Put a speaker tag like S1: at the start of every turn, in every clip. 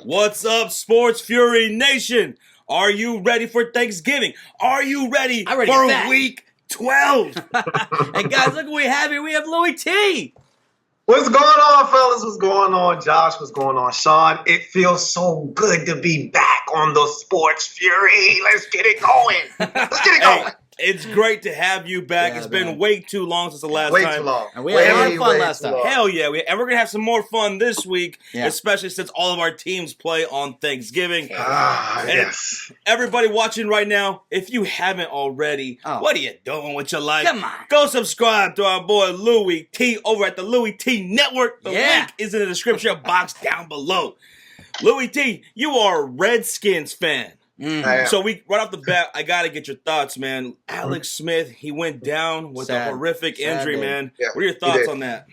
S1: What's up, Sports Fury Nation? Are you ready for Thanksgiving? Are you ready for Week 12? And guys, look what we have here. We have Louie Tee.
S2: What's going on, fellas? What's going on, Josh? What's going on, Shawn? It feels so good to be back on the Sports Fury. Let's get it going.
S1: Hey, it's great to have you back. It's been way too long since the last time.
S2: Way too long.
S3: And we had a lot of fun last time.
S1: Hell yeah. And we're going to have some more fun this week, especially since all of our teams play on Thanksgiving.
S2: Yes.
S1: Everybody watching right now, if you haven't already, what are you doing with your life?
S3: Come on.
S1: Go subscribe to our boy Louie Tee over at the Louie Tee Network. The link is in the description box down below. Louie Tee, you are a Redskins fan. So right off the bat, I got to get your thoughts, man. Alex Smith, he went down with a horrific injury, man. Yeah, what are your thoughts on that?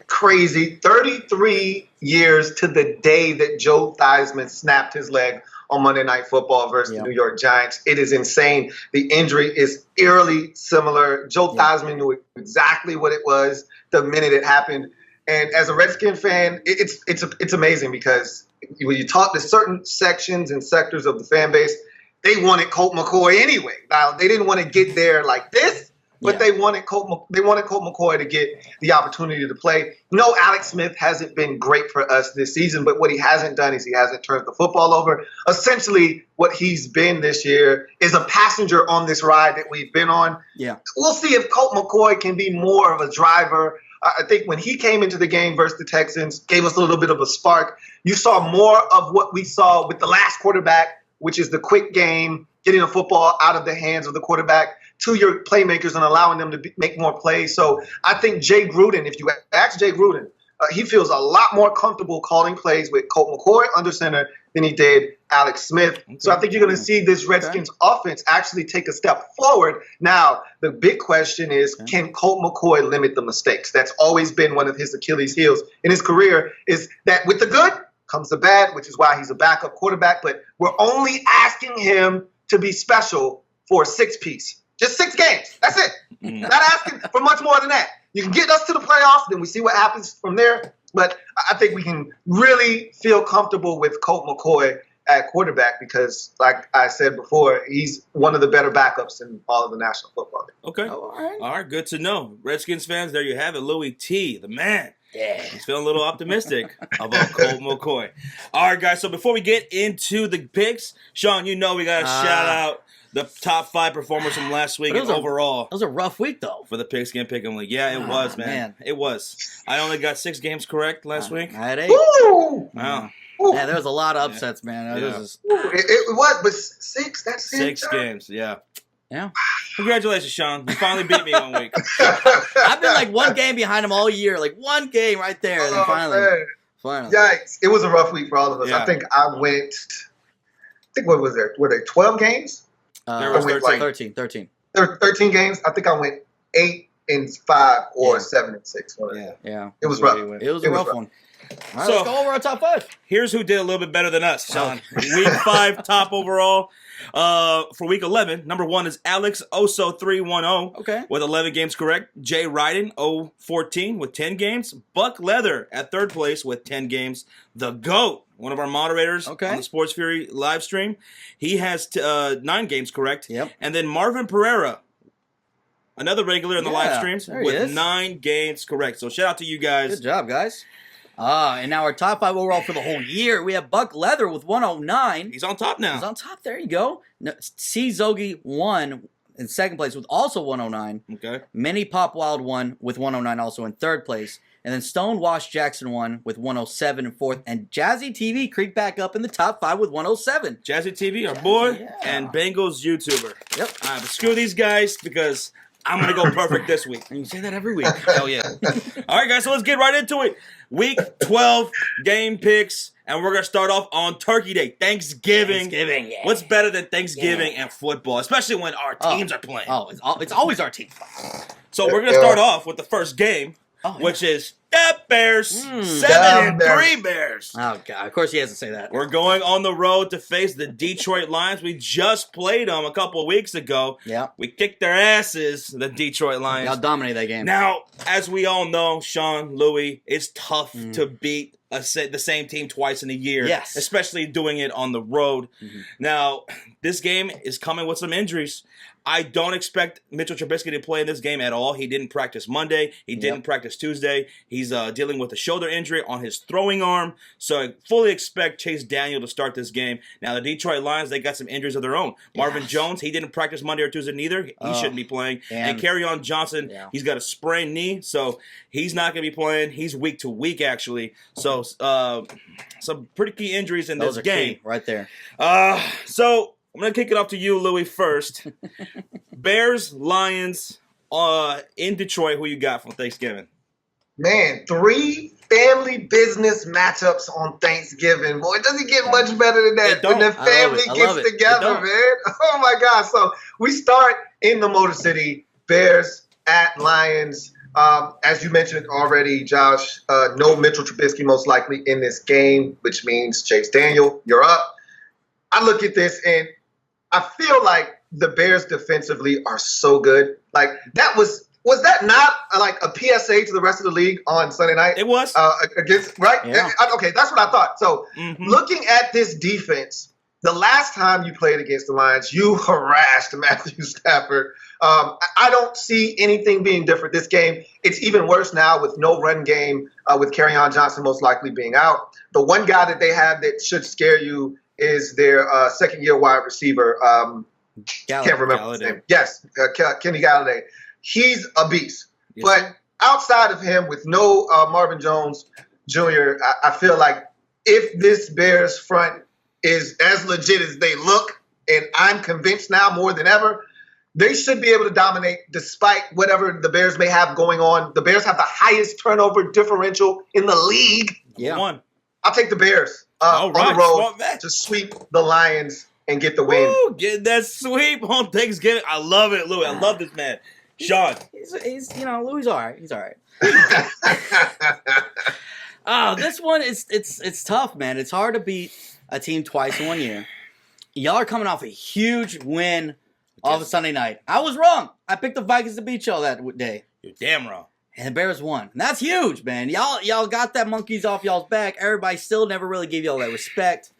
S2: Crazy. 33 years to the day that Joe Theismann snapped his leg on Monday Night Football versus the New York Giants. It is insane. The injury is eerily similar. Joe Theismann knew exactly what it was the minute it happened. And as a Redskin fan, it's amazing because when you talk to certain sections and sectors of the fan base, they wanted Colt McCoy anyway. Now, they didn't want to get there like this, but they wanted Colt McCoy to get the opportunity to play. No, Alex Smith hasn't been great for us this season, but what he hasn't done is he hasn't turned the football over. Essentially, what he's been this year is a passenger on this ride that we've been on. Yeah, we'll see if Colt McCoy can be more of a driver. I think when he came into the game versus the Texans, gave us a little bit of a spark. You saw more of what we saw with the last quarterback, which is the quick game, getting the football out of the hands of the quarterback to your playmakers and allowing them to make more plays. So I think Jay Gruden, if you ask Jay Gruden, he feels a lot more comfortable calling plays with Colt McCoy under center than he did Alex Smith. So I think you're going to see this Redskins offense actually take a step forward. Now, the big question is, can Colt McCoy limit the mistakes? That's always been one of his Achilles heels in his career, is that with the good comes the bad, which is why he's a backup quarterback. But we're only asking him to be special for a six-piece. Just 6 games. That's it. Not asking for much more than that. You can get us to the playoffs, then we see what happens from there. But I think we can really feel comfortable with Colt McCoy at quarterback because, like I said before, he's one of the better backups in all of the National Football League.
S1: Okay. All right. Good to know. Redskins fans, there you have it. Louie Tee, the man. Yeah. He's feeling a little optimistic about Colt McCoy. All right, guys. So before we get into the picks, Shawn, you know we got to shout out the top 5 performers from last week and overall.
S3: It was a rough week, though.
S1: For the Pigskin Pick'em League. Yeah, it was, man. It was. I only got 6 games correct last week.
S3: I had 8.
S2: Woo!
S1: Wow.
S3: Yeah, there was a lot of upsets, man.
S2: It was, but 6, that's it.
S1: 6 games, yeah. Congratulations, Shawn. You finally beat me 1 week.
S3: I've been like 1 game behind him all year. Like 1 game right there. And then finally.
S2: Yikes. It was a rough week for all of us. Yeah. I think what was there? Were there 12 games?
S1: There was
S3: 13.
S2: 13 games. I think I went 8-5 or 7-6.
S3: Yeah.
S2: It was rough.
S3: It was a rough one. All right, let's go over our top 5.
S1: Here's who did a little bit better than us, Shawn. Week 5 top overall. For week 11, number 1 is Alex Oso 310 with 11 games correct. Jay Ryden 014 with 10 games. Buck Leather at 3rd place with 10 games. The GOAT, one of our moderators on the Sports Fury live stream, he has 9 games correct. Yep. And then Marvin Pereira, another regular in the live streams, with 9 games correct. So shout out to you guys.
S3: Good job, guys. And now our top 5 overall for the whole year, we have Buck Leather with 109.
S1: He's on top now.
S3: He's on top. There you go. C. Zogi 1 in 2nd place with also 109.
S1: Okay.
S3: Mini Pop Wild 1 with 109 also in 3rd place. And then Stonewash Jackson 1 with 107 in 4th. And Jazzy TV creeped back up in the top 5 with 107.
S1: Jazzy TV, our boy, and Bengals YouTuber.
S3: Yep.
S1: All right, but screw these guys because I'm going to go perfect this week.
S3: And you say that every week.
S1: Hell yeah. All right, guys, so let's get right into it. Week 12 game picks, and we're going to start off on Turkey Day, Thanksgiving.
S3: Yeah.
S1: What's better than Thanksgiving and football, especially when our teams are playing?
S3: It's always our team.
S1: So we're going to start off with the first game, which is That Bears. 7-3 Bears.
S3: Oh, God. Of course he has to say that.
S1: We're going on the road to face the Detroit Lions. We just played them a couple of weeks ago.
S3: Yeah.
S1: We kicked their asses, the Detroit Lions.
S3: Y'all dominated that game.
S1: Now, as we all know, Shawn, Louie, it's tough to beat the same team twice in a year.
S3: Yes.
S1: Especially doing it on the road. Now, this game is coming with some injuries. I don't expect Mitchell Trubisky to play in this game at all. He didn't practice Monday. He didn't practice Tuesday. He's dealing with a shoulder injury on his throwing arm. So I fully expect Chase Daniel to start this game. Now, the Detroit Lions, they got some injuries of their own. Marvin Jones, he didn't practice Monday or Tuesday neither. He shouldn't be playing. And Kerryon Johnson, he's got a sprained knee. So he's not going to be playing. He's week to week, actually. So some pretty key injuries in this game.
S3: Key right there.
S1: So I'm going to kick it off to you, Louie, first. Bears, Lions, in Detroit, who you got from Thanksgiving?
S2: Man, 3 family business matchups on Thanksgiving. Boy, it doesn't get much better than that when the family gets together, man. Oh, my God. So we start in the Motor City, Bears at Lions. As you mentioned already, Josh, no Mitchell Trubisky most likely in this game, which means Chase Daniel, you're up. I look at this and I feel like the Bears defensively are so good. Like that was that not like a PSA to the rest of the league on Sunday night?
S1: It was
S2: against right.
S3: Yeah.
S2: Okay, that's what I thought. So looking at this defense, the last time you played against the Lions, you harassed Matthew Stafford. I don't see anything being different this game. It's even worse now with no run game, with Kerryon Johnson most likely being out. The one guy that they have that should scare you is their second-year wide receiver. Can't remember his name. Yes, Kenny Galladay. He's a beast. Yes. But outside of him, with no Marvin Jones Jr., I feel like if this Bears front is as legit as they look, and I'm convinced now more than ever, they should be able to dominate despite whatever the Bears may have going on. The Bears have the highest turnover differential in the league.
S3: Yeah.
S2: I'll take the Bears on the road to sweep the Lions and get the win.
S1: Woo, get that sweep on Thanksgiving. I love it, Louie. I love this man. Shawn.
S3: He's Louie's all right. He's all right. This one it's tough, man. It's hard to beat a team twice in 1 year. Y'all are coming off a huge win off of Sunday night. I was wrong. I picked the Vikings to beat y'all that day.
S1: You're damn wrong.
S3: And the Bears won. And that's huge, man. Y'all got that monkeys off y'all's back. Everybody still never really gave y'all that respect.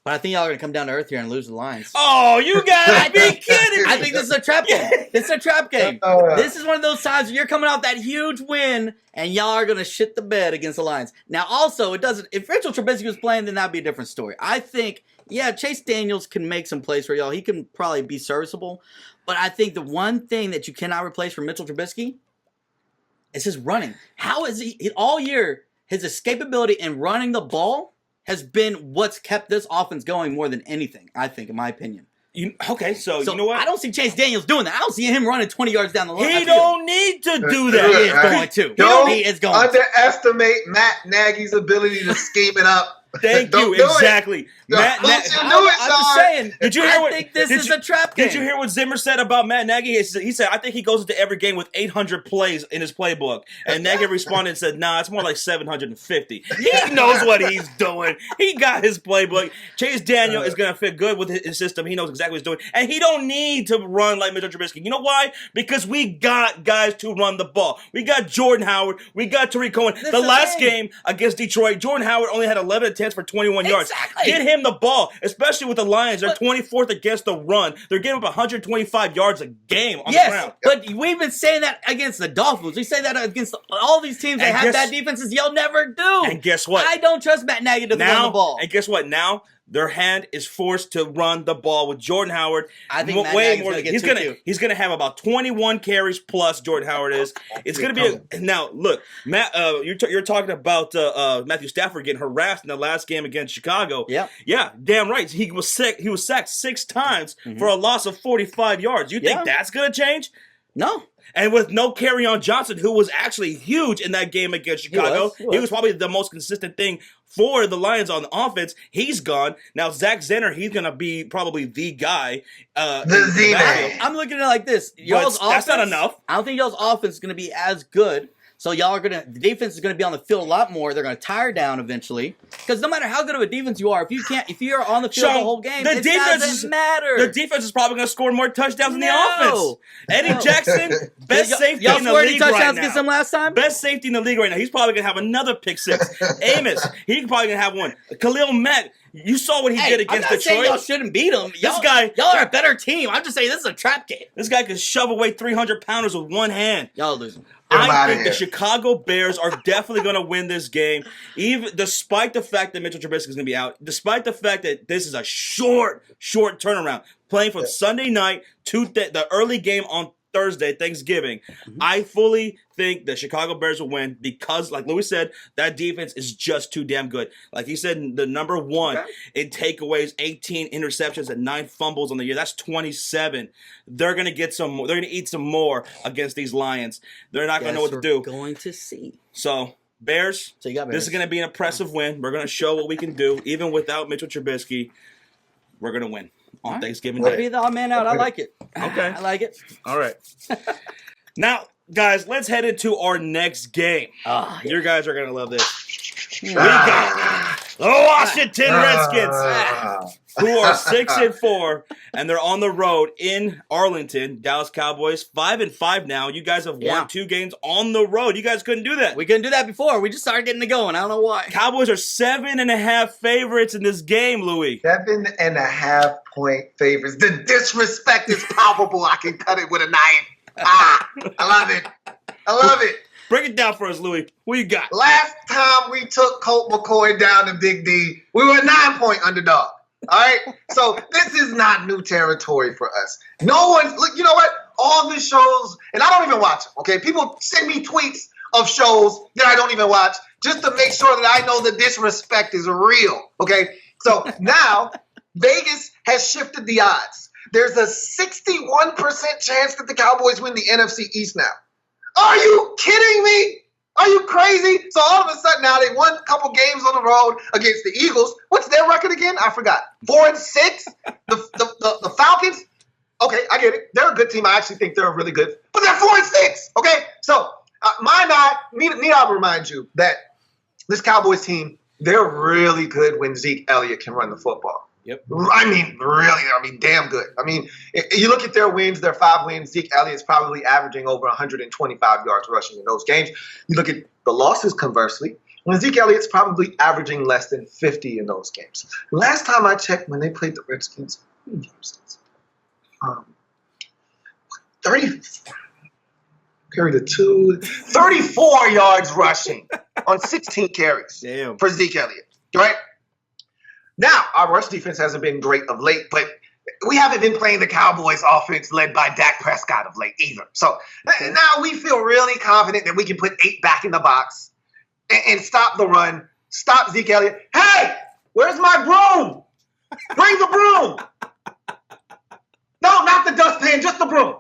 S3: But I think y'all are going to come down to earth here and lose the Lions.
S1: Oh, you gotta be kidding me.
S3: I think this is a trap game. This is a trap game. This is one of those times where you're coming off that huge win and y'all are going to shit the bed against the Lions. Now, also, if Mitchell Trubisky was playing, then that'd be a different story. I think, Chase Daniels can make some plays for y'all. He can probably be serviceable. But I think the one thing that you cannot replace for Mitchell Trubisky is his running. How is he all year, his escapability and running the ball has been what's kept this offense going more than anything, I think, in my opinion.
S1: So you know what?
S3: I don't see Chase Daniels doing that. I don't see him running 20 yards down the line.
S1: He don't need to do that.
S2: He is going to. Underestimate Matt Nagy's ability to scheme it up.
S1: Thank you. Exactly.
S3: I'm just saying.
S1: Did you hear
S3: I think this is a trap game.
S1: Did you hear what Zimmer said about Matt Nagy? He said, I think he goes into every game with 800 plays in his playbook. And Nagy responded and said, nah, it's more like 750. He knows what he's doing. He got his playbook. Chase Daniel is going to fit good with his system. He knows exactly what he's doing. And he don't need to run like Mitchell Trubisky. You know why? Because we got guys to run the ball. We got Jordan Howard. We got Tariq Cohen. The last game against Detroit, Jordan Howard only had 11 attempts for 21 yards. Get him the ball, especially with the Lions. They're 24th against the run. They're giving up 125 yards a game on the ground.
S3: But we've been saying that against the Dolphins. We say that against all these teams that have bad defenses. Y'all never do.
S1: And guess what?
S3: I don't trust Matt Nagy to run the ball.
S1: And guess what? Now their hand is forced to run the ball with Jordan Howard.
S3: I think Matt Nagy's
S1: more. He's gonna have about 21 carries plus. Jordan Howard is. It's gonna be now. Look, Matt. You're talking about Matthew Stafford getting harassed in the last game against Chicago. Yeah, damn right. He was sick. He was sacked 6 times for a loss of 45 yards. You think that's gonna change?
S3: No.
S1: And with no Kerryon Johnson, who was actually huge in that game against Chicago, he was probably the most consistent thing for the Lions on the offense. He's gone. Now, Zach Zenner, he's going to be probably the guy.
S2: The Z-Man.
S3: I'm looking at it like this.
S1: That's not enough.
S3: I don't think y'all's offense is going to be as good. So the defense is gonna be on the field a lot more. They're gonna tire down eventually. Because no matter how good of a defense you are, if you're on the field the whole game, it doesn't matter.
S1: The defense is probably gonna score more touchdowns than the offense. Eddie Jackson, best safety in the league right now.
S3: Against him last time?
S1: Best safety in the league right now. He's probably gonna have another pick six. Amos, he's probably gonna have one. Khalil Mack, you saw what he did against Detroit.
S3: Saying y'all shouldn't beat him. Y'all are a better team. I'm just saying this is a trap game.
S1: This guy could shove away 300-pounders with one hand.
S3: Y'all losing.
S1: I think the Chicago Bears are definitely going to win this game, even despite the fact that Mitchell Trubisky is going to be out, despite the fact that this is a short turnaround, playing from Sunday night to the early game on Thursday, Thanksgiving. I fully think the Chicago Bears will win because, like Louie said, that defense is just too damn good. Like he said, the number one in takeaways, 18 interceptions and 9 fumbles on the year. That's 27. They're gonna get some more. They're gonna eat some more against these Lions. They're not gonna know what to do.
S3: Going to see.
S1: So Bears.
S3: So you got Bears.
S1: This is gonna be an impressive win. We're gonna show what we can do, even without Mitchell Trubisky. We're gonna win on Thanksgiving Day.
S3: Be the odd man out. I like it.
S1: Okay.
S3: I like it.
S1: All right. Now, guys, let's head into our next game. You guys are going to love this. We got the Washington Redskins, who are 6-4, and they're on the road in Arlington. Dallas Cowboys, 5-5 now. You guys have won 2 games on the road. You guys couldn't do that.
S3: We couldn't do that before. We just started getting it going. I don't know why.
S1: Cowboys are 7.5 favorites in this game, Louie.
S2: 7.5 point favorites. The disrespect is palpable. I can cut it with a knife. I love it. I love it.
S1: Break it down for us, Louie. What you got?
S2: Last time we took Colt McCoy down to Big D, we were a 9-point underdog. All right? So this is not new territory for us. No one's, look, you know what? All the shows, and I don't even watch them, okay? People send me tweets of shows that I don't even watch just to make sure that I know the disrespect is real, okay? So now Vegas has shifted the odds. There's a 61% chance that the Cowboys win the NFC East now. Are you kidding me? Are you crazy? So all of a sudden now they won a couple games on the road against the Eagles. What's their record again? I forgot. 4-6? The Falcons? Okay, I get it. They're a good team. I actually think they're really good. But they're 4-6, okay? So need I remind you that this Cowboys team, they're really good when Zeke Elliott can run the football.
S1: Yep.
S2: I mean, really, damn good. I mean, you look at their wins, their 5 wins, Zeke Elliott's probably averaging over 125 yards rushing in those games. You look at the losses, conversely, when Zeke Elliott's probably averaging less than 50 in those games. Last time I checked, when they played the Redskins, 34 yards rushing on 16 carries for Zeke Elliott, right? Now, our rush defense hasn't been great of late, but we haven't been playing the Cowboys offense led by Dak Prescott of late either. So now we feel really confident that we can put 8 back in the box and stop the run, stop Zeke Elliott. Hey, where's my broom? Bring the broom. No, not the dustpan, just the broom.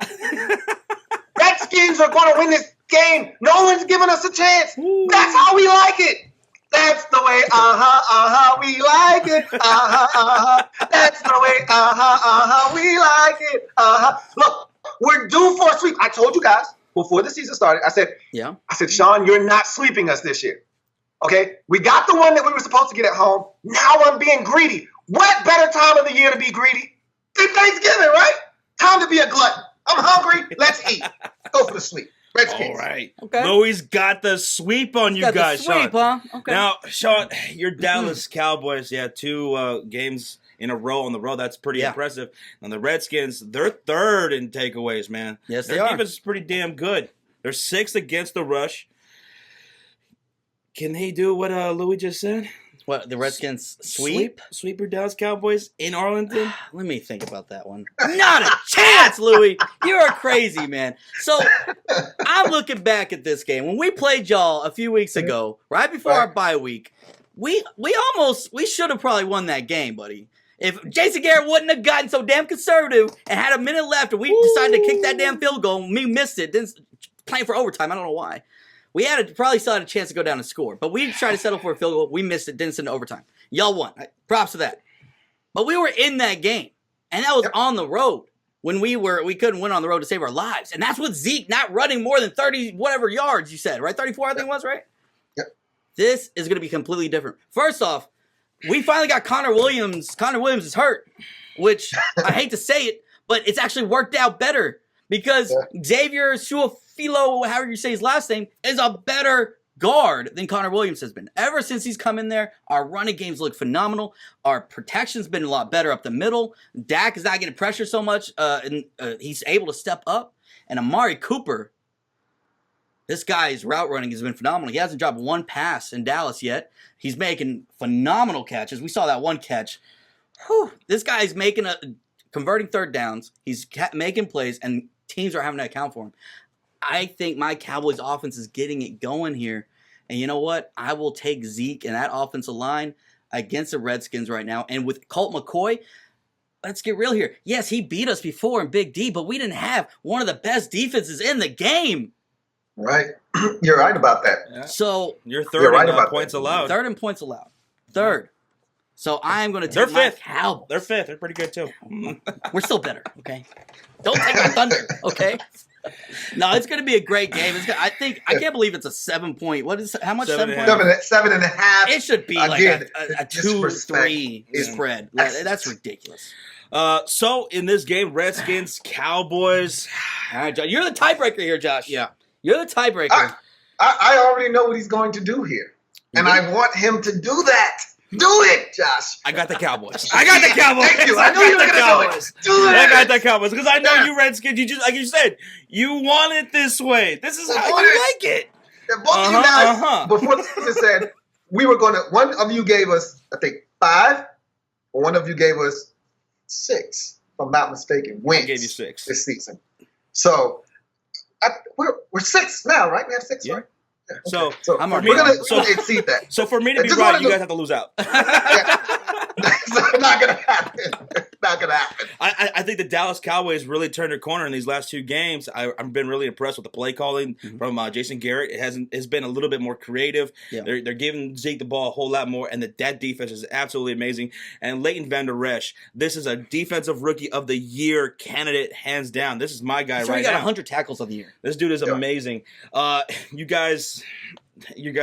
S2: Redskins are going to win this game. No one's giving us a chance. That's how we like it. That's the way, we like it, That's the way, we like it, Look, we're due for a sweep. I told you guys before the season started, I said, Shawn, you're not sweeping us this year, okay? We got the one that we were supposed to get at home. Now I'm being greedy. What better time of the year to be greedy than Thanksgiving, right? Time to be a glutton. I'm hungry. Let's eat. Go for the sweep. Redskins.
S1: All right. Okay. Louie's got the sweep on you guys,
S3: Shawn. Huh? Okay.
S1: Now, Shawn, your Dallas Cowboys, 2 games in a row on the road. That's pretty impressive. And the Redskins, they're 3rd in takeaways, man.
S3: Yes,
S1: Their defense is pretty damn good. They're 6th against the rush. Can they do what Louie just said?
S3: What, the Redskins sweep?
S1: Sweep your Dallas Cowboys in Arlington?
S3: Let me think about that one. Not a chance, Louie. You're crazy, man. So I'm looking back at this game. When we played y'all a few weeks ago, right before our bye week, we should have probably won that game, buddy. If Jason Garrett wouldn't have gotten so damn conservative and had a minute left and we decided to kick that damn field goal and we missed it, then playing for overtime, I don't know why. We probably still had a chance to go down and score, but we tried to settle for a field goal. We missed it, didn't send it to overtime. Y'all won. Props to that. But we were in that game, and that was on the road. when we couldn't win on the road to save our lives. And that's with Zeke not running more than 30 whatever yards you said, right? 34, I think it was, right?
S2: Yep.
S3: This is going to be completely different. First off, we finally got Connor Williams. Connor Williams is hurt, which I hate to say it, but it's actually worked out better because Xavier Suafilo, however you say his last name, is a better guard than Connor Williams has been. Ever since he's come in there, our running games look phenomenal. Our protection's been a lot better up the middle. Dak is not getting pressure so much, and he's able to step up. And Amari Cooper, this guy's route running has been phenomenal. He hasn't dropped one pass in Dallas yet. He's making phenomenal catches. We saw that one catch. Whew. This guy's converting third downs. He's making plays, and teams are having to account for him. I think my Cowboys offense is getting it going here. And you know what? I will take Zeke and that offensive line against the Redskins right now. And with Colt McCoy, let's get real here. Yes, he beat us before in Big D, but we didn't have one of the best defenses in the game.
S2: Right. You're right about that.
S1: Yeah.
S3: So
S1: you're third
S2: right
S1: in
S2: about
S1: points
S2: that.
S1: allowed.
S3: Third in points allowed. Third. So I am going to take my Cowboys.
S1: They're fifth. They're pretty good too.
S3: We're still better, okay? Don't take my thunder, okay? No, it's going to be a great game. I can't believe it's a 7 point. What is how much? 7 point?
S2: 7.5.
S3: It should be
S2: Again,
S3: like a 2-3 spread. That's ridiculous.
S1: So in this game, Redskins, Cowboys.
S3: All right, Josh, you're the tiebreaker here, Josh.
S1: Yeah,
S3: you're the tiebreaker.
S2: I already know what he's going to do here, and I want him to do that. Do it, Josh.
S1: I got the Cowboys. I got the Cowboys.
S2: Thank you. I knew you were going to do it. Do it.
S1: I got the Cowboys because I know you Redskins. You just like you said, you want it this way. This is how you like it.
S2: And both of you guys, before the season said, we were going to, one of you gave us, I think, 5, or one of you gave us 6, if I'm not mistaken, wins.
S1: I gave you 6
S2: this season. So, we're 6 now, right? We have 6, right? Yeah, okay. So we're going to exceed that.
S1: So for me to be right, you guys have to lose out.
S2: It's not going to happen. Not going to happen.
S1: I think the Dallas Cowboys really turned their corner in these last 2 games. I've been really impressed with the play calling from Jason Garrett. It's been a little bit more creative. Yeah. They're giving Zeke the ball a whole lot more, and that defense is absolutely amazing. And Leighton Van Der Esch, this is a defensive rookie of the year candidate, hands down. This is my guy right now. He got
S3: 100 tackles of the year.
S1: This dude is amazing. You guys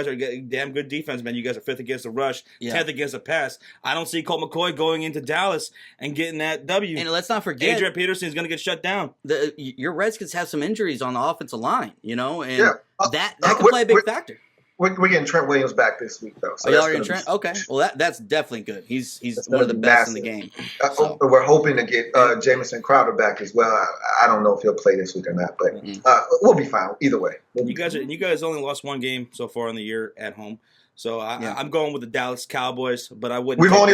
S1: are damn good defense, man. You guys are 5th against the rush, 10th against the pass. I don't see Colt McCoy going into Dallas and getting that W.
S3: And let's not forget,
S1: Adrian Peterson is going to get shut down.
S3: Your Redskins have some injuries on the offensive line, and that could play a big factor.
S2: We're getting Trent Williams back this week, though. So
S3: y'all getting Trent? Okay. Well, that's definitely good. He's one of the best in the game.
S2: We're hoping to get Jamison Crowder back as well. I don't know if he'll play this week or not, but we'll be fine either way.
S1: You guys only lost 1 game so far in the year at home. So I'm going with the Dallas Cowboys, but I wouldn't.
S2: We've only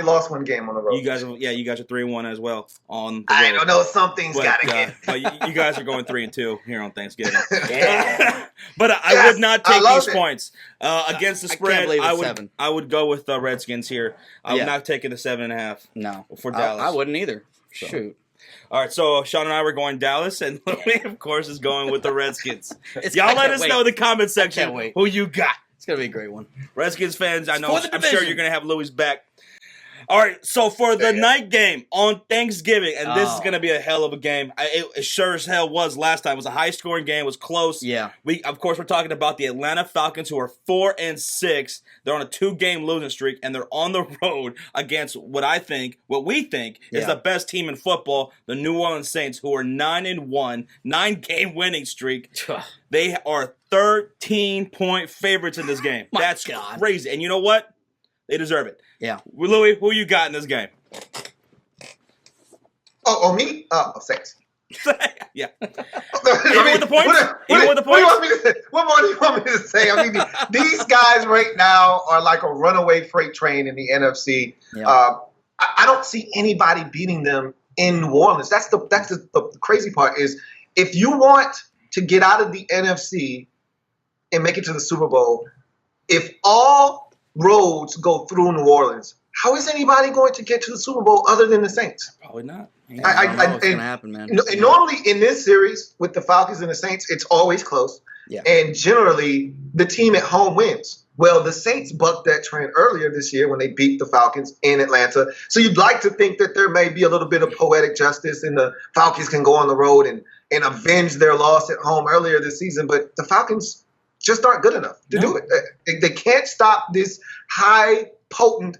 S2: lost 1 game on the road.
S1: You guys are 3-1 as well on the road.
S2: I don't know. Something's got to get.
S1: But you guys are going 3-2 here on Thanksgiving. But I would not take these points against the spread. I would go with the Redskins here. I'm not taking the 7.5.
S3: No,
S1: for Dallas.
S3: I wouldn't either.
S1: So.
S3: Shoot.
S1: All right, so Shawn and I were going Dallas, and Louie, of course, is going with the Redskins. Y'all let us know in the comment section who you got.
S3: It's going to be a great one.
S1: Redskins fans, I'm sure you're going to have Louie's back. All right, so for the night game on Thanksgiving, and this is going to be a hell of a game. It sure as hell was last time. It was a high-scoring game. It was close.
S3: Yeah.
S1: We're talking about the Atlanta Falcons, who are 4-6. They're on a 2-game losing streak, and they're on the road against what we think is the best team in football, the New Orleans Saints, who are 9-1, 9-game winning streak. They are 13-point favorites in this game. That's crazy. And you know what? They deserve it.
S3: Yeah.
S1: Louie, who you got in this game?
S2: Oh, me? Saints.
S1: Yeah.
S2: Even
S1: with the points?
S2: What more do you want me to say? I mean, these guys right now are like a runaway freight train in the NFC. Yeah. I don't see anybody beating them in New Orleans. That's the crazy part is if you want to get out of the NFC and make it to the Super Bowl, if all roads go through New Orleans, how is anybody going to get to the Super Bowl other than the Saints?
S1: Probably not.
S3: I don't know what's going to happen, man.
S2: Normally in this series with the Falcons and the Saints, it's always close. And generally, the team at home wins. Well, the Saints bucked that trend earlier this year when they beat the Falcons in Atlanta. So you'd like to think that there may be a little bit of poetic justice and the Falcons can go on the road and avenge their loss at home earlier this season. But the Falcons just aren't good enough to do it. They can't stop this high, potent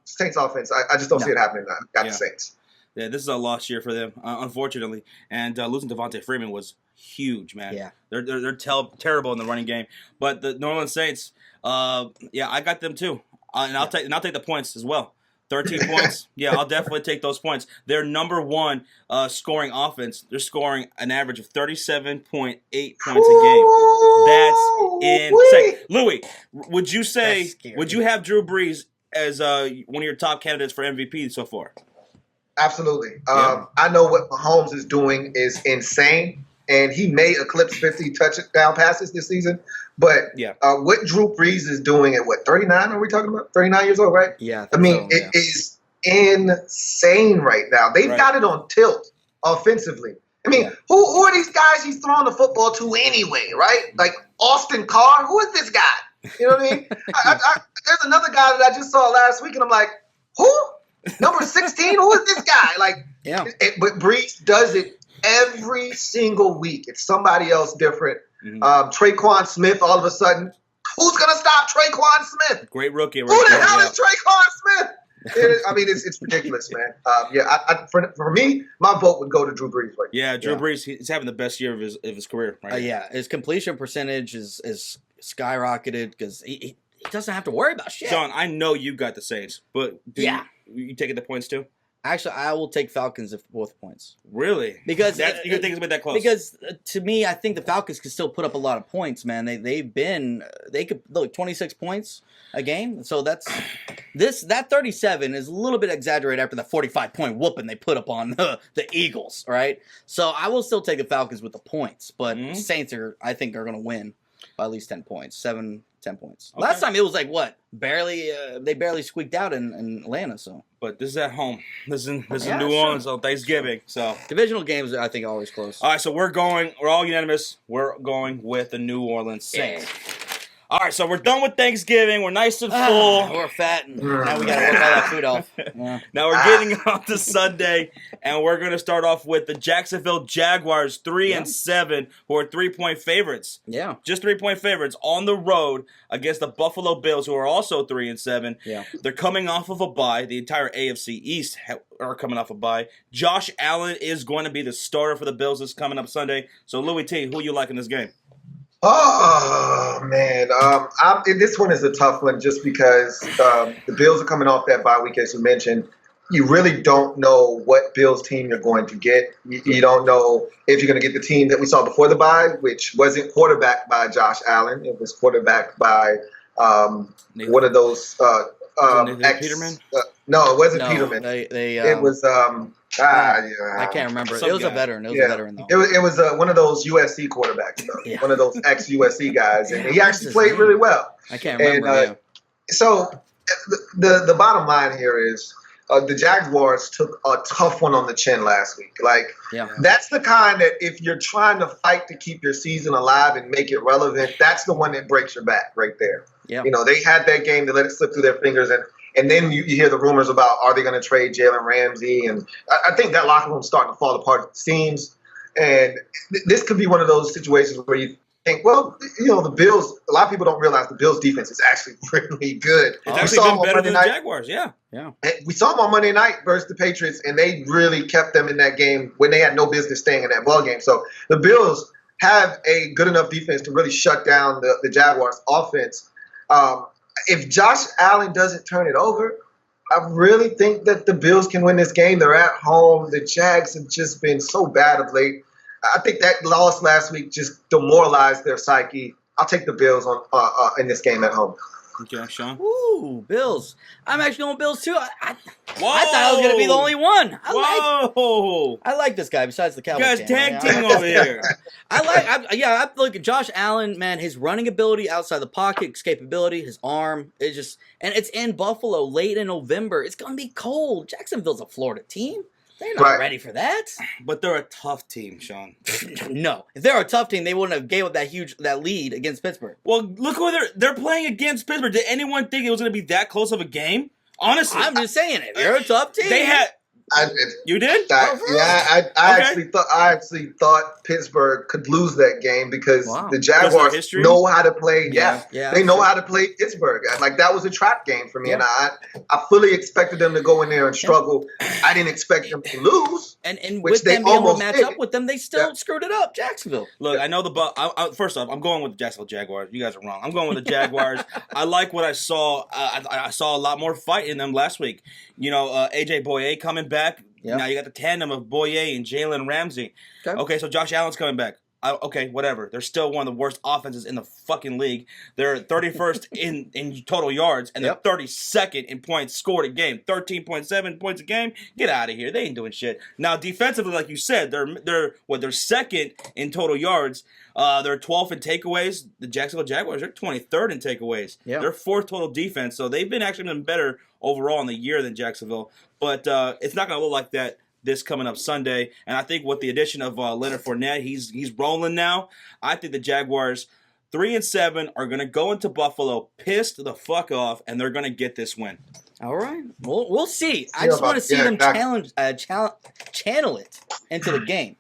S2: Saints offense. I just don't see it happening now. Got the Saints.
S1: Yeah, this is a lost year for them, unfortunately. And losing Devontae Freeman was huge, man. Yeah, they're terrible in the running game. But the New Orleans Saints, I got them too, and I'll take the points as well. 13 points. Yeah, I'll definitely take those points. They're number one scoring offense. They're scoring an average of 37.8 points a game. That's insane. Louie, would you have Drew Brees as one of your top candidates for MVP so far?
S2: Absolutely. I know what Mahomes is doing is insane, and he may eclipse 50 touchdown passes this season. But what Drew Brees is doing at 39? Are we talking about 39 years old, right?
S3: Yeah.
S2: It is insane right now. They've got it on tilt offensively. Who are these guys he's throwing the football to anyway, right? Like Austin Carr? Who is this guy? You know what I mean? There's another guy that I just saw last week, and I'm like, who? Number 16? Who is this guy? But Brees does it every single week. It's somebody else different. Mm-hmm. Traquan Smith, all of a sudden, who's going to stop Traquan Smith?
S1: Great rookie.
S2: Who the hell is Traquan Smith? It's ridiculous, man. For me, my vote would go to Drew Brees.
S1: Drew Brees, he's having the best year of his career. Right
S3: his completion percentage is skyrocketed because he doesn't have to worry about shit.
S1: Shawn, I know you got the Saints, but you taking the points too?
S3: Actually, I will take Falcons if both points.
S1: Really?
S3: Because
S1: you think it's been that close?
S3: Because to me, I think the Falcons can still put up a lot of points, man. They could look 26 points a game. So that 37 is a little bit exaggerated after the 45-point whooping they put up on the Eagles, right? So I will still take the Falcons with the points, but Saints I think are going to win by at least 10 points, 10 points. Okay. Last time it was barely they barely squeaked out in Atlanta. So,
S1: but this is at home. This is New Orleans on Thanksgiving. So
S3: divisional games, I think, are always close.
S1: All right, so we're all unanimous. We're going with the New Orleans Saints. Yeah. All right, so we're done with Thanksgiving. We're nice and full.
S3: We're fat, and now we got to work all that food off. Yeah.
S1: Now we're getting on to Sunday, and we're going to start off with the Jacksonville Jaguars, 3-7, who are 3-point favorites.
S3: Yeah,
S1: just 3-point favorites on the road against the Buffalo Bills, who are also 3-7.
S3: Yeah,
S1: they're coming off of a bye. The entire AFC East are coming off a bye. Josh Allen is going to be the starter for the Bills this coming up Sunday. So, Louie Tee, who you like in this game?
S2: Oh, man. This one is a tough one just because the Bills are coming off that bye week, as you mentioned. You really don't know what Bills team you're going to get. You don't know if you're going to get the team that we saw before the bye, which wasn't quarterbacked by Josh Allen. It was quarterbacked by one of those
S1: Peterman?
S2: No, it wasn't Peterman. It was
S3: I can't remember. It was a veteran. It was a veteran, though.
S2: It was one of those USC quarterbacks, though. One of those ex-USC guys, and he actually played really well.
S3: I can't remember.
S2: So the bottom line here is the Jaguars took a tough one on the chin last week. That's the kind that if you're trying to fight to keep your season alive and make it relevant, that's the one that breaks your back right there.
S3: Yeah.
S2: They had that game, they let it slip through their fingers, and then you hear the rumors about, are they going to trade Jalen Ramsey? And I think that locker room's starting to fall apart at the seams. And this could be one of those situations where you think, well, the Bills, a lot of people don't realize the Bills' defense is actually really good.
S1: It's actually been better than the Jaguars, yeah.
S2: We saw them on Monday night versus the Patriots, and they really kept them in that game when they had no business staying in that ball game. So the Bills have a good enough defense to really shut down the Jaguars' offense. If Josh Allen doesn't turn it over, I really think that the Bills can win this game. They're at home. The Jags have just been so bad of late. I think that loss last week just demoralized their psyche. I'll take the Bills in this game at home.
S1: Okay, Shawn.
S3: Ooh, Bills. I'm actually going Bills too. I thought I was going to be the only one. I like this guy besides the Cowboys.
S1: You guys tag team over here.
S3: I look at Josh Allen, man, his running ability outside the pocket, escapability, his arm, and it's in Buffalo late in November. It's going to be cold. Jacksonville's a Florida team. They're not ready for that.
S1: But they're a tough team, Sean.
S3: No. If they're a tough team, they wouldn't have gave up that lead against Pittsburgh.
S1: Well, look who they're playing against Pittsburgh. Did anyone think it was going to be that close of a game? Honestly.
S3: I'm just saying it. They're a tough team.
S1: They had... You did?
S2: I actually thought Pittsburgh could lose that game because the Jaguars know how to play. They know how to play Pittsburgh. Like that was a trap game for me, and I fully expected them to go in there and struggle. I didn't expect them to lose,
S3: and with them being able to match up with them, they still screwed it up. Jacksonville.
S1: Look, I know first off, I'm going with the Jacksonville Jaguars. You guys are wrong. I'm going with the Jaguars. I like what I saw. I saw a lot more fight in them last week. You know, AJ Boye coming back. Yep. Now you got the tandem of Boye and Jalen Ramsey. Okay, so Josh Allen's coming back. Okay, whatever. They're still one of the worst offenses in the fucking league. They're 31st in total yards, and they're 32nd in points scored a game. 13.7 points a game. Get out of here. They ain't doing shit. Now defensively, like you said, they're second in total yards. They're 12th in takeaways. The Jacksonville Jaguars, they're 23rd in takeaways. Yep. They're fourth total defense, so they've been actually been better overall in the year than Jacksonville. But it's not going to look like that this coming up Sunday. And I think with the addition of Leonard Fournette, he's rolling now. I think the Jaguars, 3-7, are going to go into Buffalo pissed the fuck off, and they're going to get this win.
S3: All right. We'll see. I just want to see them channel it into the game.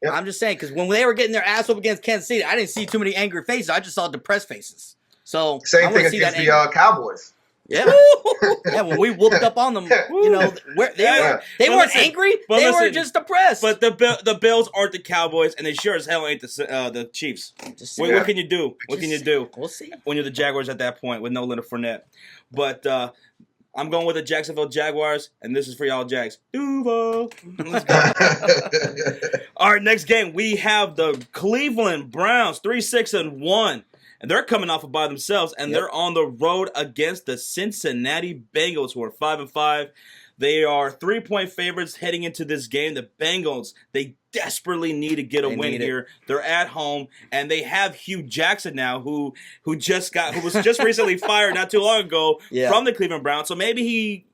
S3: Yep. I'm just saying, because when they were getting their ass up against Kansas City, I didn't see too many angry faces. I just saw depressed faces. So
S2: same thing against the Cowboys.
S3: Yeah, when we whooped up on them, you know, they weren't angry. They were just depressed.
S1: But the Bills aren't the Cowboys, and they sure as hell ain't the Chiefs. What can you do? What can you do?
S3: We'll see.
S1: When you're the Jaguars at that point with no Leonard Fournette. But I'm going with the Jacksonville Jaguars, and this is for y'all Jags. Duval. All right, next game, we have the Cleveland Browns, 3-6-1. And they're coming off by themselves, and they're on the road against the Cincinnati Bengals, who are 5-5. They are 3-point favorites heading into this game. The Bengals, they desperately need to get a win here. They're at home, and they have Hugh Jackson now, who was just recently fired not too long ago from the Cleveland Browns. So maybe he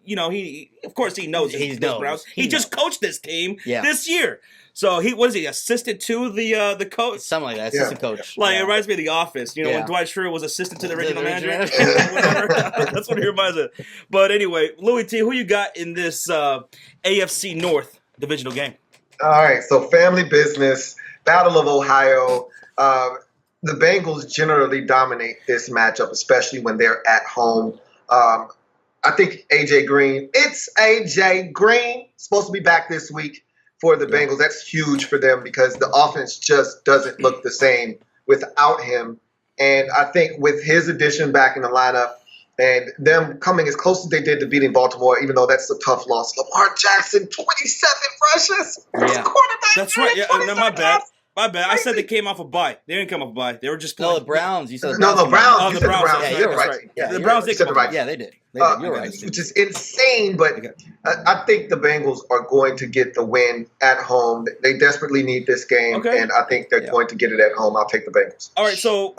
S1: of course he knows the Browns. He just coached this team this year. So was he assistant to the coach?
S3: Something like that, assistant coach.
S1: Like it reminds me of The Office. You know, when Dwight Schrute was assistant to the original manager. That's what he reminds of. But anyway, Louie T, who you got in this AFC North divisional game?
S2: All right, so family business, Battle of Ohio. The Bengals generally dominate this matchup, especially when they're at home. I think AJ Green. It's AJ Green supposed to be back this week. For the Bengals, that's huge for them because the offense just doesn't look the same without him. And I think with his addition back in the lineup and them coming as close as they did to beating Baltimore, even though that's a tough loss, Lamar Jackson, 27 rushes.
S1: Quarterback. That's right. Yeah, no, my bad. My bad. I said they came off a bye. They didn't come off a bye. They were just playing.
S3: No, the Browns. You said
S2: the Browns.
S1: Oh, the Browns.
S2: Yeah, you're right.
S3: Yeah,
S1: the Browns did come
S2: right.
S3: Yeah, they did. You're right.
S2: Which is insane, but I think the Bengals are going to get the win at home. They desperately need this game, and I think they're going to get it at home. I'll take the Bengals.
S1: All right, so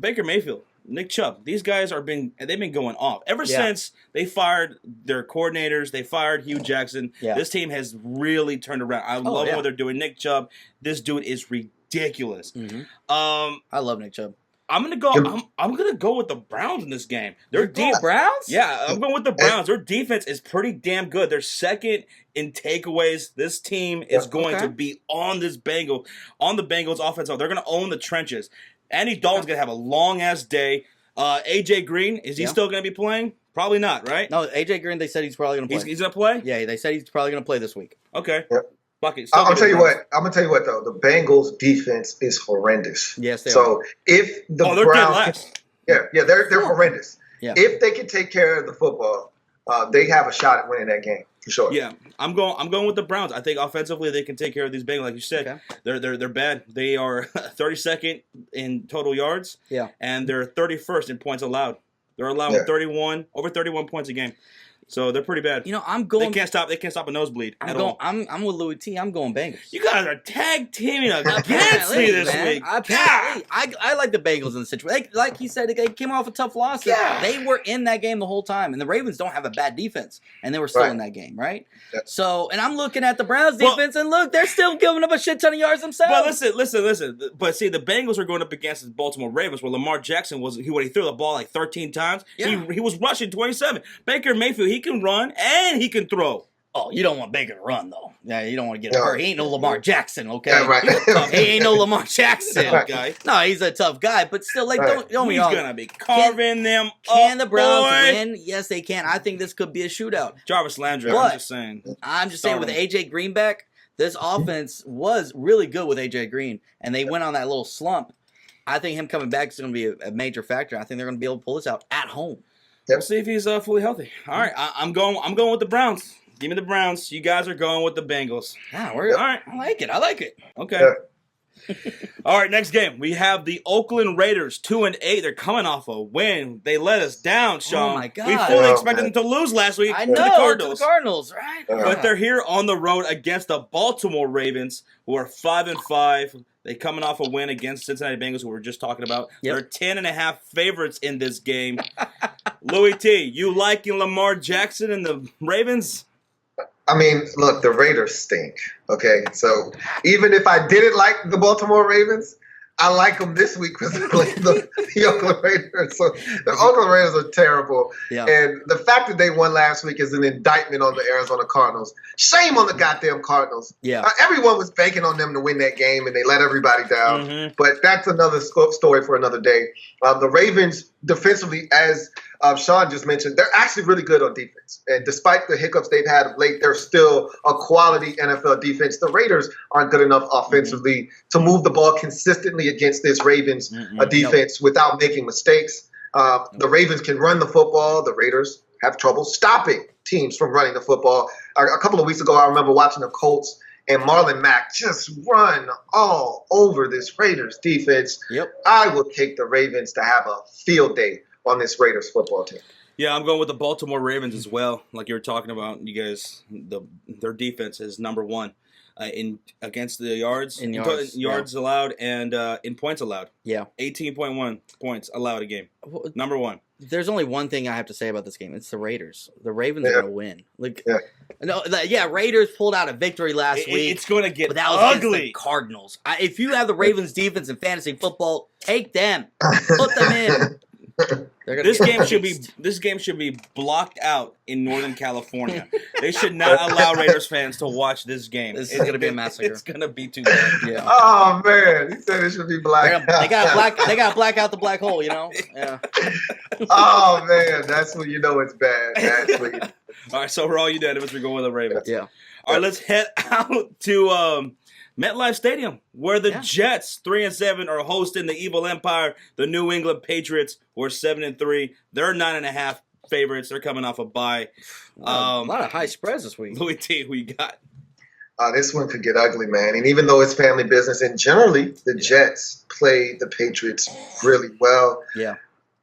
S1: Baker Mayfield, Nick Chubb, these guys they've been going off ever since they fired their coordinators. They fired Hugh Jackson. Yeah. This team has really turned around. I love what they're doing. Nick Chubb, this dude is ridiculous.
S3: Mm-hmm. I love Nick Chubb.
S1: I'm gonna go. I'm gonna go with the Browns in this game. They're deep.
S3: Browns?
S1: Yeah, I'm going with the Browns. Their defense is pretty damn good. They're second in takeaways. This team is going to be on the Bengals offense. They're gonna own the trenches. Andy Dalton's gonna have a long ass day. AJ Green, is he still gonna be playing? Probably not, right?
S3: No, AJ Green. They said he's probably gonna play.
S1: He's gonna play?
S3: Yeah, they said he's probably gonna play this week.
S1: Okay.
S2: Yep.
S1: I'm gonna
S2: tell you what though. The Bengals defense is horrendous.
S3: Yes, they are.
S2: So if the Browns, they're horrendous. Yeah. If they can take care of the football, they have a shot at winning that game for sure.
S1: Yeah, I'm going with the Browns. I think offensively they can take care of these Bengals. Like you said, they're bad. They are 32nd in total yards. Yeah, and they're 31st in points allowed. They're allowing over 31 points a game. So they're pretty bad.
S3: You know, I'm going.
S1: They can't stop a nosebleed at all.
S3: I'm with Louie Tee. I'm going Bengals.
S1: You guys are tag teaming against me this week.
S3: I like the Bengals in the situation. Like he said, they came off a tough loss. Yeah. They were in that game the whole time, and the Ravens don't have a bad defense, and they were still in that game, right? Yeah. So, and I'm looking at the Browns defense, and look, they're still giving up a shit ton of yards themselves.
S1: But listen. But see, the Bengals are going up against the Baltimore Ravens, where Lamar Jackson he threw the ball like 13 times. Yeah. He was rushing 27. Baker Mayfield, he can run and he can throw.
S3: Oh, you don't want Baker to run, though. Yeah, you don't want to get hurt. He ain't no Lamar Jackson, okay?
S2: Yeah, right.
S3: He ain't no Lamar Jackson. Guy. No, he's a tough guy, but still, like, don't
S1: he's going to be carving them up,
S3: Can the Browns win? Yes, they can. I think this could be a shootout.
S1: Jarvis Landry, I'm just saying.
S3: With A.J. Green back, this offense was really good with A.J. Green, and they went on that little slump. I think him coming back is going to be a major factor. I think they're going to be able to pull this out at home.
S1: We'll see if he's fully healthy. All right, I'm going with the Browns. Give me the Browns. You guys are going with the Bengals.
S3: Yeah, all right. I like it.
S1: Okay. All right, next game. We have the Oakland Raiders, 2-8. They're coming off a win. They let us down, Shawn.
S3: Oh, my God.
S1: We fully expected them to lose last week
S3: to the Cardinals. Right?
S1: But they're here on the road against the Baltimore Ravens, who are 5-5. They coming off a win against Cincinnati Bengals, who we were just talking about. Yep. They're 10.5 favorites in this game. Louie Tee, you liking Lamar Jackson and the Ravens?
S2: I mean, look, the Raiders stink, okay? So even if I didn't like the Baltimore Ravens, I like them this week because they're playing the Oakland Raiders. So the Oakland Raiders are terrible. Yeah. And the fact that they won last week is an indictment on the Arizona Cardinals. Shame on the goddamn Cardinals.
S3: Yeah.
S2: Everyone was banking on them to win that game, and they let everybody down. Mm-hmm. But that's another story for another day. The Ravens defensively, as Shawn just mentioned, they're actually really good on defense. And despite the hiccups they've had of late, they're still a quality NFL defense. The Raiders aren't good enough offensively to move the ball consistently against this Ravens defense without making mistakes. The Ravens can run the football. The Raiders have trouble stopping teams from running the football. A couple of weeks ago, I remember watching the Colts and Marlon Mack just run all over this Raiders defense.
S1: Yep.
S2: I will take the Ravens to have a field day on this Raiders football team.
S1: Yeah, I'm going with the Baltimore Ravens as well. Like you were talking about, you guys, their defense is number one in against the yards, yards allowed, and in points allowed.
S3: Yeah,
S1: 18.1 points allowed a game. Number one.
S3: There's only one thing I have to say about this game. It's the Raiders. The Ravens are going to win. Raiders pulled out a victory last week.
S1: It's going to get
S3: ugly. The Cardinals. If you have the Ravens defense in fantasy football, take them. Put them in.
S1: This game should be blocked out in Northern California. They should not allow Raiders fans to watch this game.
S3: This is going to be a massacre.
S1: It's going to be too bad.
S3: Yeah.
S2: Oh man, he said it should be black.
S3: They got to black out the black hole. You know. Yeah.
S2: Oh man, that's when you know it's bad. Actually.
S1: All right, so we're all unanimous. We're going with the Ravens.
S3: Yeah.
S1: All right, let's head out to MetLife Stadium, where the Jets, 3-7, are hosting the evil empire, the New England Patriots, who are 7-3. They're 9.5 favorites. They're coming off a bye.
S3: A lot of high spreads this week.
S1: Louie Tee, who you got?
S2: This one could get ugly, man. And even though it's family business, and generally the Jets play the Patriots really well.
S3: Yeah.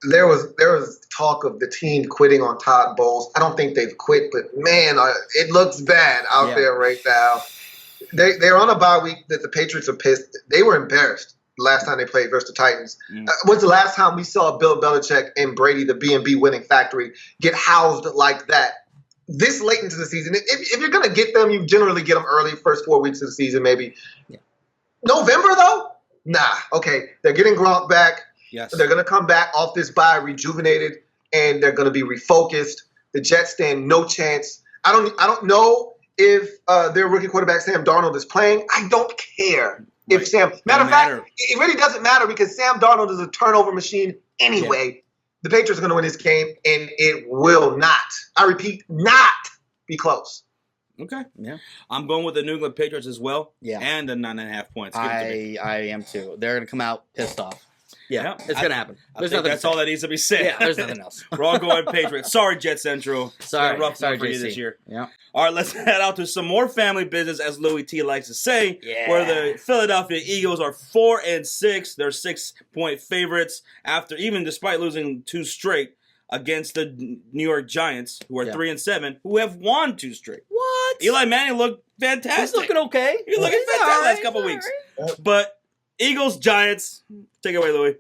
S2: There was talk of the team quitting on Todd Bowles. I don't think they've quit, but man, it looks bad out there right now. They're on a bye week that the Patriots are pissed. They were embarrassed the last time they played versus the Titans. When's the last time we saw Bill Belichick and Brady, the B&B winning factory, get housed like that this late into the season? If you're going to get them, you generally get them early, first 4 weeks of the season maybe. Yeah. November, though? Nah. Okay, they're getting Gronk back.
S1: Yes.
S2: They're going to come back off this bye rejuvenated, and they're going to be refocused. The Jets stand no chance. I don't know if their rookie quarterback Sam Darnold is playing. I don't care if Sam. Matter of fact, it really doesn't matter because Sam Darnold is a turnover machine anyway. Yeah. The Patriots are going to win this game, and it will not. I repeat, not be close.
S1: Okay. Yeah. I'm going with the New England Patriots as well.
S3: Yeah.
S1: And the 9.5 points.
S3: I am too. They're going to come out pissed off. Yeah, it's going to happen.
S1: That's all that needs to be said.
S3: Yeah, there's nothing else.
S1: We're all going Patriots. Sorry, Jet Central.
S3: Sorry.
S1: Rough
S3: for
S1: you this year.
S3: Yeah.
S1: All right, let's head out to some more family business, as Louie Tee likes to say, where the Philadelphia Eagles are 4-6. They're 6-point favorites despite losing 2 straight. against the New York Giants, who are 3-7, who have won 2 straight.
S3: What?
S1: Eli Manning looked fantastic.
S3: He's looking okay.
S1: He's looking fantastic the last couple weeks. Right. But Eagles, Giants, take it away, Louie.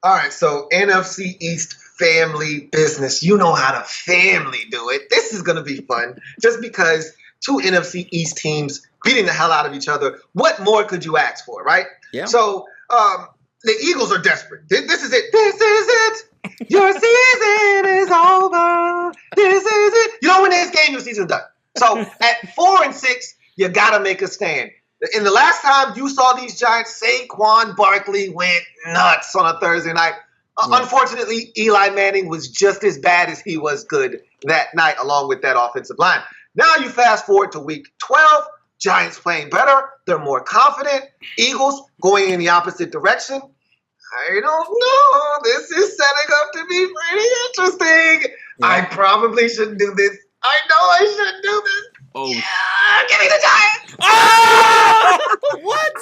S2: All right, so NFC East family business. You know how the family do it. This is going to be fun just because 2 NFC East teams beating the hell out of each other. What more could you ask for, right?
S3: Yeah.
S2: So the Eagles are desperate. This is it. This is it. Your season is over. This is it. You don't win this game, your season's done. So at 4-6, you got to make a stand. In the last time you saw these Giants, Saquon Barkley went nuts on a Thursday night. Unfortunately, Eli Manning was just as bad as he was good that night, along with that offensive line. Now you fast forward to week 12. Giants playing better. They're more confident. Eagles going in the opposite direction. I don't know. This is setting up to be pretty interesting. Yeah. I probably shouldn't do this. I know I shouldn't do this.
S1: Oh.
S2: Yeah, give me the Giants.
S1: Oh! What?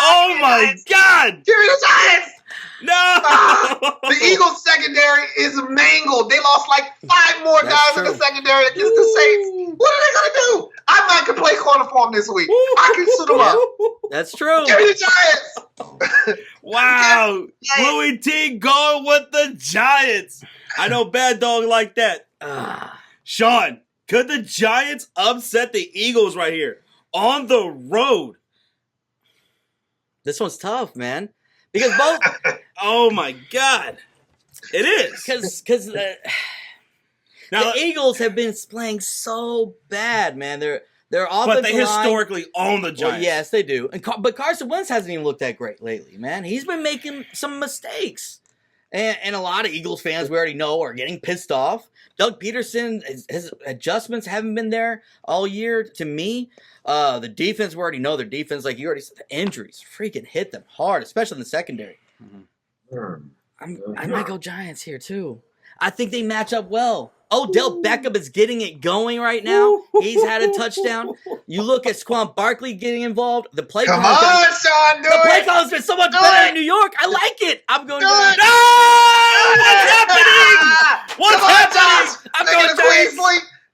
S1: Oh, my God.
S2: Give me the Giants.
S1: No.
S2: The Eagles secondary is mangled. They lost like 5 more guys in the secondary against the Saints. What are they going to do? I might can play corner for them this week. I can suit them up.
S3: That's true.
S2: Give me the Giants.
S1: Wow. Louie Tee going with the Giants. I know bad dog like that. Shawn, could the Giants upset the Eagles right here on the road?
S3: This one's tough, man. Because both...
S1: Oh, my God. It is.
S3: Because the Eagles have been playing so bad, man. Their offensive
S1: But they
S3: line,
S1: historically own the Giants.
S3: Well, yes, they do. But Carson Wentz hasn't even looked that great lately, man. He's been making some mistakes. And a lot of Eagles fans we already know are getting pissed off. Doug Peterson, his adjustments haven't been there all year to me. The defense, we already know their defense. Like you already said, the injuries freaking hit them hard, especially in the secondary. I might go Giants here, too. I think they match up well. Odell Beckham is getting it going right now. He's had a touchdown. You look at Saquon Barkley getting involved. The play
S2: Come on, Shawn, do it.
S3: The play call has been so much better in New York. I like it. I'm going to go.
S1: No! What's happening? What's happening?
S2: I'm going to Queens.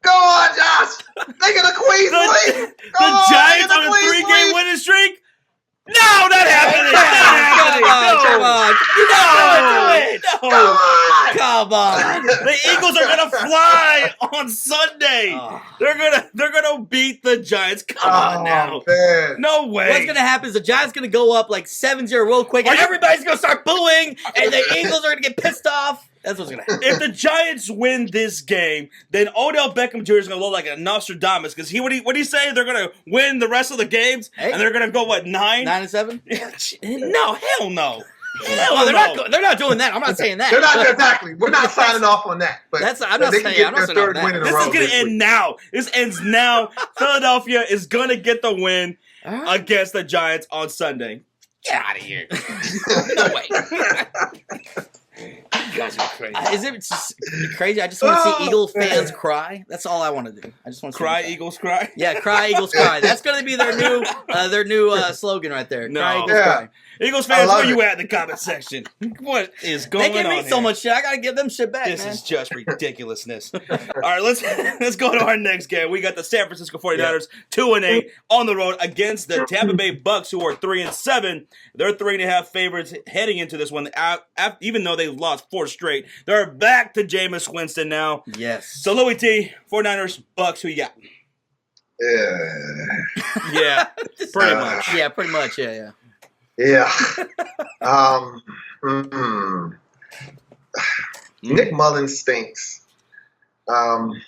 S2: Go on, Josh. They get a Queens lead.
S1: The Giants on a 3-game winning streak? No, not happening.
S3: Come on. You're not going to do it.
S2: Come on.
S1: The Eagles are gonna fly on Sunday. They're gonna beat the Giants. Come on now.
S2: Man.
S1: No way.
S3: What's gonna happen is the Giants gonna go up like 7-0 real quick, and everybody's gonna start booing, and the Eagles are gonna get pissed off. That's what's gonna happen.
S1: If the Giants win this game, then Odell Beckham Jr. is gonna look like a Nostradamus because what do you say? They're gonna win the rest of the games, and they're gonna go what 9-7? No, hell no.
S3: They're not doing that. I'm not saying that.
S2: They're not exactly. We're not signing off on that. But
S3: I'm not saying. I'm not saying
S2: third win in a row.
S1: This is gonna end now. This ends now. Philadelphia is gonna get the win against the Giants on Sunday. Get out of here. No way. You guys are crazy.
S3: Is it just crazy? I just want to see Eagles fans cry. That's all I want to do. I just want to
S1: cry. Eagles cry.
S3: Yeah, cry Eagles cry. That's going to be their new slogan right there.
S1: No.
S3: Cry Eagles cry.
S1: Eagles fans, where you at in the comment section? What is going on?
S3: They give me so much shit. I gotta give them shit back.
S1: This is just ridiculousness. All right, let's go to our next game. We got the San Francisco 49ers 2-8 on the road against the Tampa Bay Bucks, who are 3-7. They're 3.5 favorites heading into this one. Even though they lost 4 straight, they're back to Jameis Winston now.
S3: Yes.
S1: So Louie Tee, 49ers, Bucks. Who you got? Yeah, pretty much.
S3: Yeah, pretty much. Yeah.
S2: Yeah. Nick Mullins stinks. The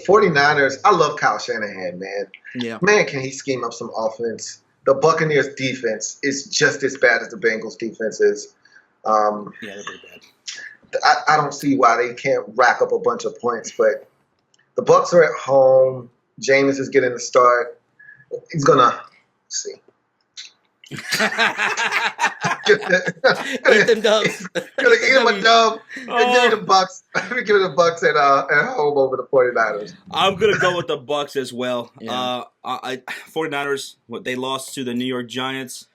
S2: 49ers, I love Kyle Shanahan, man.
S3: Yeah.
S2: Man, can he scheme up some offense? The Buccaneers defense is just as bad as the Bengals defense is.
S3: Yeah, they're pretty bad.
S2: I don't see why they can't rack up a bunch of points, but the Bucs are at home. Jameis is getting the start. He's gonna see.
S3: Get them dubs.
S2: Gonna give him a dub. Give me the Bucs. Give me the Bucs at home over the 49ers.
S1: I'm gonna go with the Bucs as well.
S3: Yeah.
S1: 49ers, they lost to the New York Giants.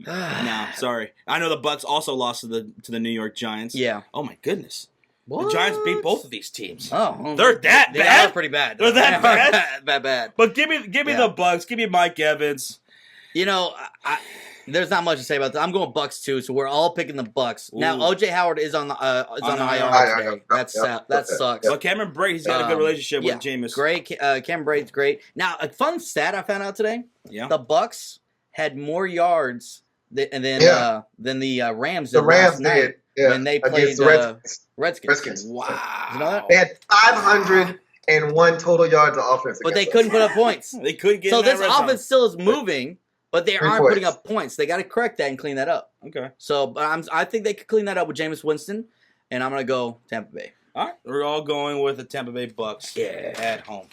S1: Nah, sorry. I know the Bucs also lost to the New York Giants.
S3: Yeah.
S1: Oh my goodness.
S3: What?
S1: The Giants beat both of these teams.
S3: Oh,
S1: they're that
S3: they
S1: bad.
S3: Are pretty bad.
S1: They're that bad.
S3: Bad.
S1: But give me the Bucs. Give me Mike Evans.
S3: You know, there's not much to say about that. I'm going Bucs too, so we're all picking the Bucs. Ooh. Now, OJ Howard is on the IR today. That sucks.
S1: But Cameron Brady's got a good relationship with Jameis.
S3: Great. Cameron Brady's great. Now, a fun stat I found out today.
S1: Yeah.
S3: The Bucs had more yards than the Rams did last night when they played the Redskins.
S2: Wow.
S3: You know that?
S2: They had 501 total yards of offense.
S3: But they couldn't put up points.
S1: They couldn't get
S3: so
S1: in that
S3: this offense still is moving. But they aren't putting up points. They got to correct that and clean that up.
S1: Okay.
S3: So, but I think they could clean that up with Jameis Winston, and I'm going to go Tampa Bay.
S1: All right. We're all going with the Tampa Bay Bucs at home.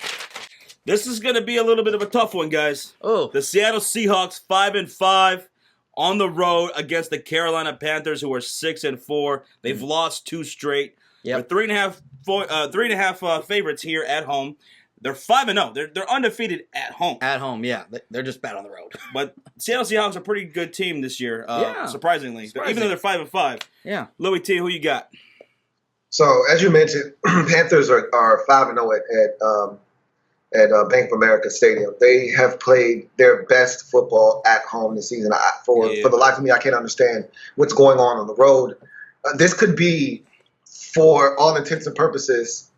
S1: This is going to be a little bit of a tough one, guys.
S3: Oh.
S1: The Seattle Seahawks 5-5 on the road against the Carolina Panthers, who are 6-4. They've lost 2 straight.
S3: Yep.
S1: They're 3.5 favorites here at home. They're 5-0. They're undefeated at home.
S3: At home, yeah. They're just bad on the road.
S1: But Seattle Seahawks are a pretty good team this year, surprisingly. Even though they're 5-5.
S3: Yeah.
S1: Louie Tee, who you got?
S2: So, as you mentioned, Panthers are 5-0 at Bank of America Stadium. They have played their best football at home this season. For the life of me, I can't understand what's going on the road. This could be, for all intents and purposes,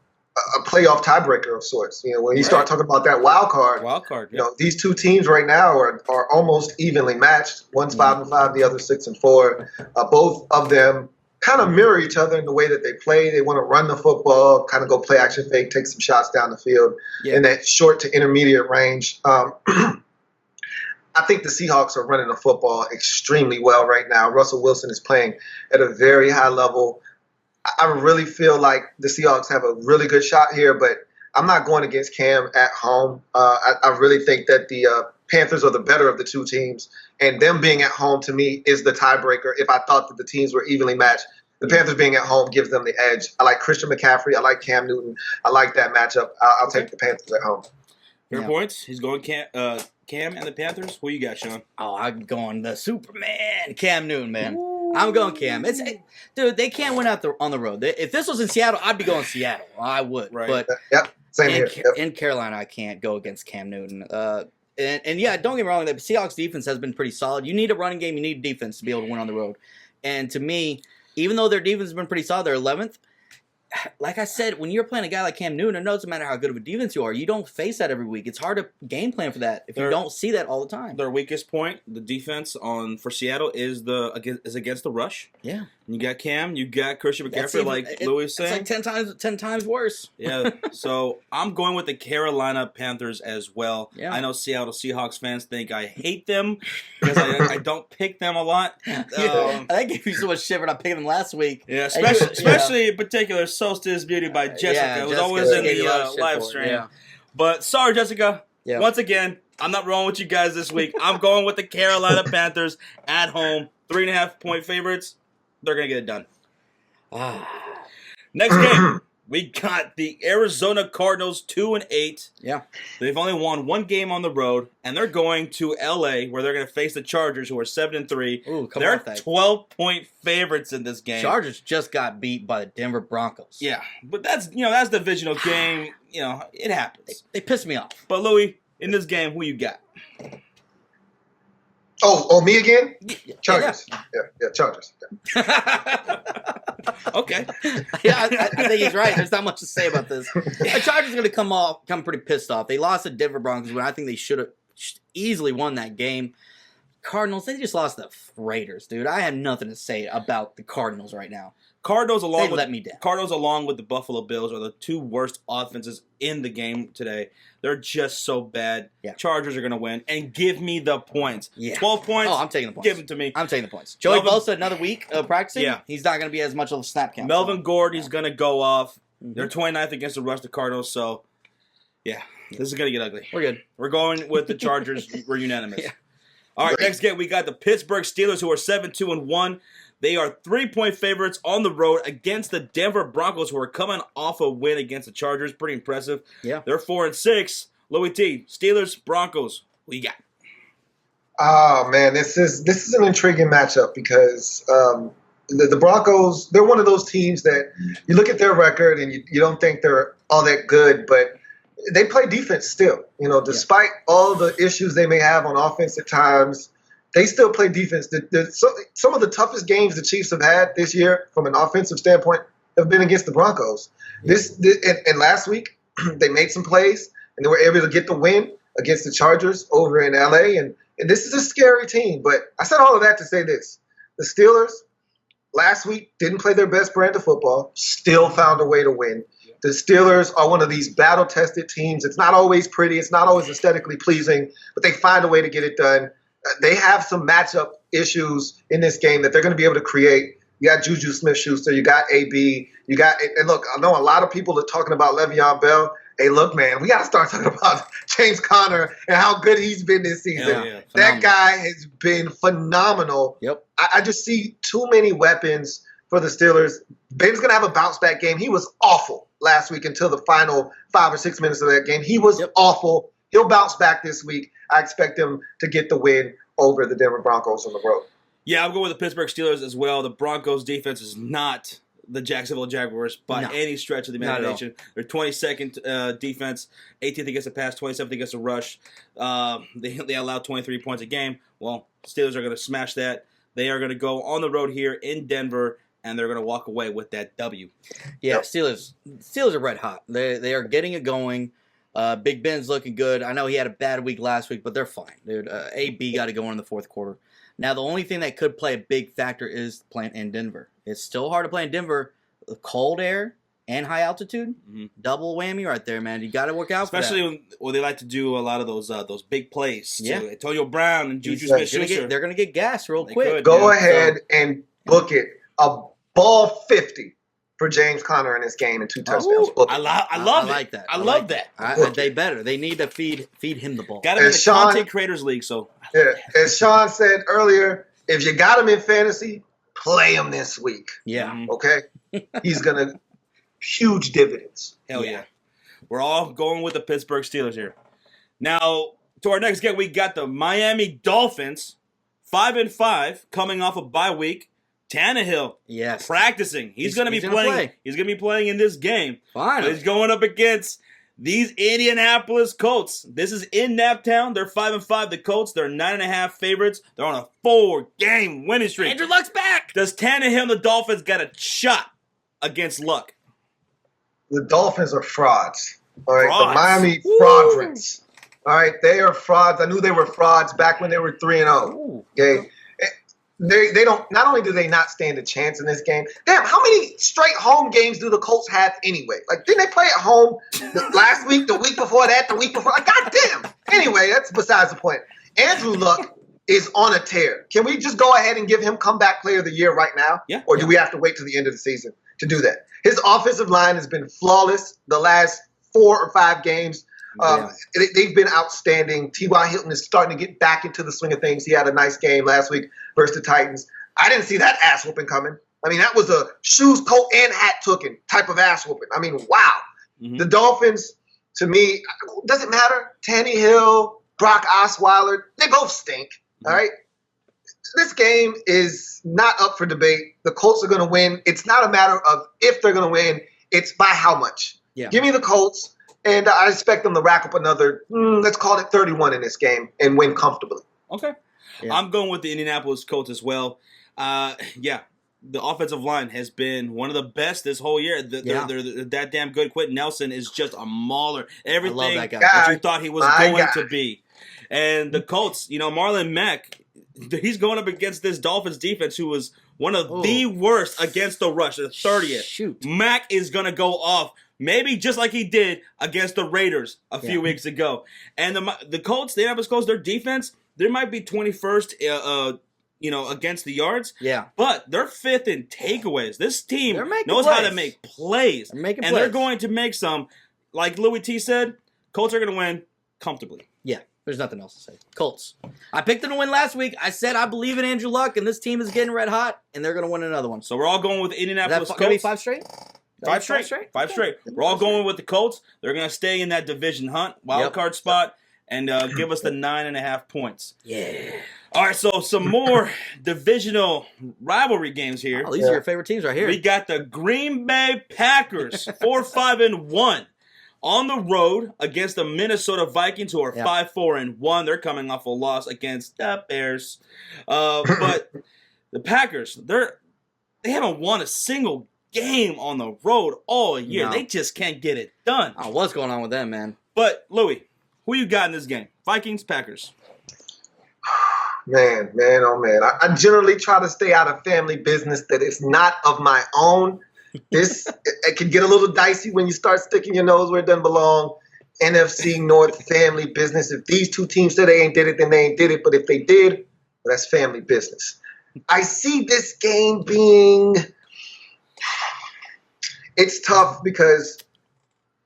S2: a playoff tiebreaker of sorts. You know, when you start talking about that wild card, you know, these two teams right now are almost evenly matched. One's 5-5, the other 6-4. Both of them kind of mirror each other in the way that they play. They want to run the football, kind of go play action fake, take some shots down the field in that short to intermediate range. I think the Seahawks are running the football extremely well right now. Russell Wilson is playing at a very high level. I really feel like the Seahawks have a really good shot here, but I'm not going against Cam at home. I really think that the Panthers are the better of the two teams, and them being at home to me is the tiebreaker. If I thought that the teams were evenly matched, the Panthers being at home gives them the edge. I like Christian McCaffrey. I like Cam Newton. I like that matchup. I'll take the Panthers at home.
S1: Fair points. He's going Cam and the Panthers. Who you got, Shawn?
S3: Oh, I'm going the Superman, Cam Newton, man. Ooh. I'm going Cam. Dude, they can't win on the road. If this was in Seattle, I'd be going Seattle. I would.
S1: Right.
S3: But
S2: same here.
S3: In Carolina, I can't go against Cam Newton. And yeah, don't get me wrong. The Seahawks defense has been pretty solid. You need a running game. You need defense to be able to win on the road. And to me, even though their defense has been pretty solid, they're 11th. Like I said, when you're playing a guy like Cam Newton, it doesn't matter how good of a defense you are. You don't face that every week. It's hard to game plan for that if you don't see that all the time.
S1: Their weakest point, the defense for Seattle is against the rush.
S3: Yeah.
S1: You got Cam, you got Christian McCaffrey, like Louie was saying.
S3: It's like 10 times worse.
S1: Yeah. So I'm going with the Carolina Panthers as well.
S3: Yeah.
S1: I know Seattle Seahawks fans think I hate them because I don't pick them a lot.
S3: I gave you so much shit for not picking them last week.
S1: Yeah, especially in particular, Solstice Beauty by Jessica. It was always in the live stream. Yeah. But sorry, Jessica. Yeah. Once again, I'm not rolling with you guys this week. I'm going with the Carolina Panthers at home. 3.5-point favorites. They're going to get it done. Next game, we got the Arizona Cardinals 2-8.
S3: Yeah.
S1: They've only won one game on the road, and they're going to L.A. where they're going to face the Chargers, who are 7-3.
S3: Ooh,
S1: they're 12-point favorites in this game.
S3: Chargers just got beat by the Denver Broncos.
S1: Yeah, but that's a divisional game. It happens.
S3: They pissed me off.
S1: But Louie, in this game, who you got?
S2: Oh, me again? Chargers. Yeah, Chargers.
S3: Yeah.
S1: Okay.
S3: Yeah, I think he's right. There's not much to say about this. The Chargers are going to come pretty pissed off. They lost to Denver Broncos when I think they should have easily won that game. Cardinals, they just lost the Raiders, dude. I have nothing to say about the Cardinals right now.
S1: Cardinals along
S3: let me down.
S1: Cardinals along with the Buffalo Bills are the two worst offenses in the game today. They're just so bad.
S3: Yeah.
S1: Chargers are going to win. And give me the points.
S3: Yeah.
S1: 12 points.
S3: Oh, I'm taking the points.
S1: Give them to me.
S3: I'm taking the points. Joey Bosa, another week of practicing. Yeah. He's not going to be as much of a snap count.
S1: Melvin Gord, he's going to go off. Mm-hmm. They're 29th against the rush, the Cardinals. So, yeah, this is going to get ugly.
S3: We're good.
S1: We're going with the Chargers. We're unanimous. Yeah. All right, next game, we got the Pittsburgh Steelers, who are 7-2-1. They are 3-point favorites on the road against the Denver Broncos, who are coming off a win against the Chargers. Pretty impressive.
S3: Yeah.
S1: They're 4-6. Louie Tee, Steelers, Broncos. What you got?
S2: Oh man, this is an intriguing matchup because the Broncos, they're one of those teams that you look at their record and you don't think they're all that good, but they play defense still. Despite all the issues they may have on offense at times, they still play defense. Some of the toughest games the Chiefs have had this year from an offensive standpoint have been against the Broncos. And last week, they made some plays, and they were able to get the win against the Chargers over in L.A., and this is a scary team. But I said all of that to say this. The Steelers last week didn't play their best brand of football, still found a way to win. The Steelers are one of these battle-tested teams. It's not always pretty. It's not always aesthetically pleasing, but they find a way to get it done. They have some matchup issues in this game that they're going to be able to create. You got Juju Smith-Schuster. You got AB. And look, I know a lot of people are talking about Le'Veon Bell. Hey, look, man, we got to start talking about James Conner and how good he's been this season.
S3: Yeah,
S2: that guy has been phenomenal.
S3: Yep.
S2: I just see too many weapons for the Steelers. Ben's going to have a bounce-back game. He was awful last week until the final 5 or 6 minutes of that game. He was awful. He'll bounce back this week. I expect him to get the win over the Denver Broncos on the road.
S1: Yeah, I'm going with the Pittsburgh Steelers as well. The Broncos defense is not the Jacksonville Jaguars by any stretch of the imagination. They're 22nd defense, 18th against the pass, 27th against the rush. They allow 23 points a game. Well, Steelers are going to smash that. They are going to go on the road here in Denver, and they're going to walk away with that W.
S3: Yeah, Steelers are red hot. They are getting it going. Big Ben's looking good. I know he had a bad week last week, but they're fine. Dude, AB got to go in the fourth quarter. Now, the only thing that could play a big factor is playing in Denver. It's still hard to play in Denver. The cold air and high altitude, double whammy right there, man. You got to work out for that.
S1: Especially when they like to do a lot of those big plays.
S3: Yeah.
S1: To Antonio Brown and Juju Smith-Schuster.
S3: They're going to get gas real quick.
S2: Go ahead and book it. A ball 50 for James Conner in this game and 2 touchdowns.
S1: I love that. I love that.
S3: They better. They need to feed him the ball.
S1: Got him in the Content Creators League. So
S2: as Shawn said earlier, if you got him in fantasy, play him this week.
S3: Yeah.
S2: Okay? He's going to huge dividends.
S1: Hell yeah. We're all going with the Pittsburgh Steelers here. Now, to our next game, we got the Miami Dolphins, 5-5, coming off a bye week. Tannehill, practicing. He's going to be playing. He's going to be playing in this game.
S3: Fine.
S1: He's going up against these Indianapolis Colts. This is in Naptown. They're 5-5. The Colts, they're 9.5 favorites. They're on a 4-game winning streak.
S3: Andrew Luck's back.
S1: Does Tannehill and the Dolphins got a shot against Luck?
S2: The Dolphins are frauds. All right, the Miami fraudulents. All right, they are frauds. I knew they were frauds back when they were 3-0. Okay. They don't. Not only do they not stand a chance in this game. Damn, how many straight home games do the Colts have anyway? Like, didn't they play at home last week, the week before that, the week before? Like, goddamn. Anyway, that's besides the point. Andrew Luck is on a tear. Can we just go ahead and give him comeback player of the year right now?
S1: Yeah.
S2: Or do we have to wait to the end of the season to do that? His offensive line has been flawless the last 4 or 5 games. They've been outstanding. T.Y. Hilton is starting to get back into the swing of things. He had a nice game last week versus the Titans. I didn't see that ass whooping coming. I mean, that was a shoes, coat, and hat tooken type of ass whooping. I mean, wow. The Dolphins, to me, doesn't matter. Tannehill, Brock Osweiler, they both stink. All right? This game is not up for debate. The Colts are going to win. It's not a matter of if they're going to win. It's by how much.
S3: Yeah.
S2: Give me the Colts. And I expect them to rack up another, let's call it 31 in this game and win comfortably.
S1: Okay. Yeah. I'm going with the Indianapolis Colts as well. The offensive line has been one of the best this whole year. They're that damn good. Quentin Nelson is just a mauler. Everything that you thought he was going to be. And the Colts, Marlon Mack, he's going up against this Dolphins defense who was one of the worst against the rush, the 30th.
S3: Shoot.
S1: Mack is going to go off. Maybe just like he did against the Raiders a few weeks ago. And the Colts, the Indianapolis Colts, their defense, they might be 21st, against the yards.
S3: Yeah.
S1: But they're 5th in takeaways. This team knows
S3: plays.
S1: how to make plays. They're going to make some. Like Louie Tee said, Colts are going to win comfortably.
S3: Yeah. There's nothing else to say. Colts. I picked them to win last week. I said I believe in Andrew Luck, and this team is getting red hot, and they're going to win another one.
S1: So we're all going with Indianapolis Colts.
S3: Going to be 5 straight?
S1: 5 straight. We're all going with the Colts. They're going to stay in that division hunt, wild card spot. and give us the 9.5 points.
S3: Yeah.
S1: All right, so some more divisional rivalry games here.
S3: Oh, these are your favorite teams right here.
S1: We got the Green Bay Packers, 4-5-1, on the road against the Minnesota Vikings, who are 5-4-1. They're coming off a loss against the Bears. But the Packers, they haven't won a single game on the road all year. No. They just can't get it done.
S3: Oh, what's going on with them, man?
S1: But, Louie, who you got in this game? Vikings, Packers.
S2: Man, oh man. I generally try to stay out of family business that is not of my own. It can get a little dicey when you start sticking your nose where it doesn't belong. NFC North family business. If these two teams say they ain't did it, then they ain't did it. But if they did, well, that's family business. I see this game being... It's tough because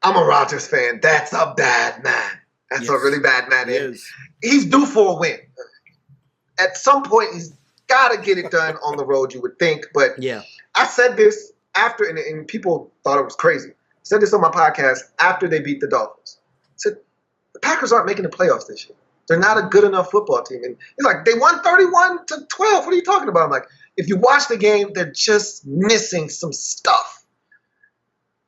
S2: I'm a Rodgers fan. That's a bad man. That's a really bad man. He's due for a win. At some point, he's got to get it done on the road, you would think. But I said this after, and people thought it was crazy. I said this on my podcast after they beat the Dolphins. I said, the Packers aren't making the playoffs this year. They're not a good enough football team. And he's like, they won 31-12. What are you talking about? I'm like, if you watch the game, they're just missing some stuff.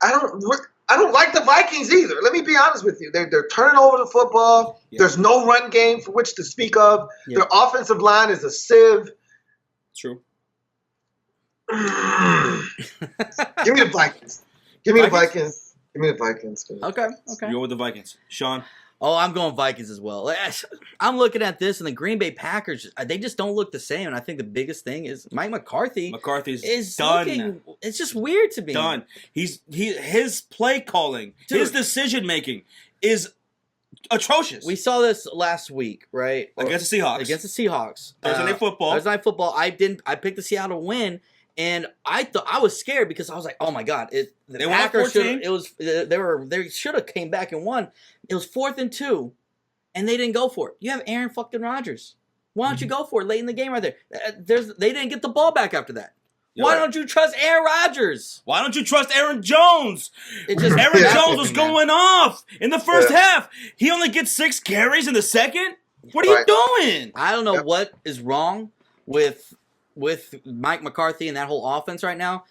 S2: I don't like the Vikings either. Let me be honest with you. They're turning over the football. Yeah. There's no run game for which to speak of. Yeah. Their offensive line is a sieve.
S1: True.
S2: Give me the Vikings. Give me the Vikings. Give me the Vikings.
S3: Okay.
S1: You're with the Vikings. Shawn?
S3: Oh, I'm going Vikings as well. I'm looking at this, and the Green Bay Packers, they just don't look the same. And I think the biggest thing is Mike McCarthy.
S1: McCarthy's done.
S3: It's just weird to me.
S1: Done. His play calling, his decision making is atrocious.
S3: We saw this last week, right?
S1: Against the Seahawks. Thursday Night
S3: Football. I picked the Seattle win. And I thought I was scared because I was like, "Oh my God!" The Packers they should have came back and won. It was 4th and 2, and they didn't go for it. You have Aaron fucking Rodgers. Why don't you go for it late in the game right there? They didn't get the ball back after that. Why don't you trust Aaron Rodgers?
S1: Why don't you trust Aaron Jones? Aaron Jones was going off in the first half. He only gets 6 carries in the second. What are you doing?
S3: I don't know what is wrong with Mike McCarthy and that whole offense right now.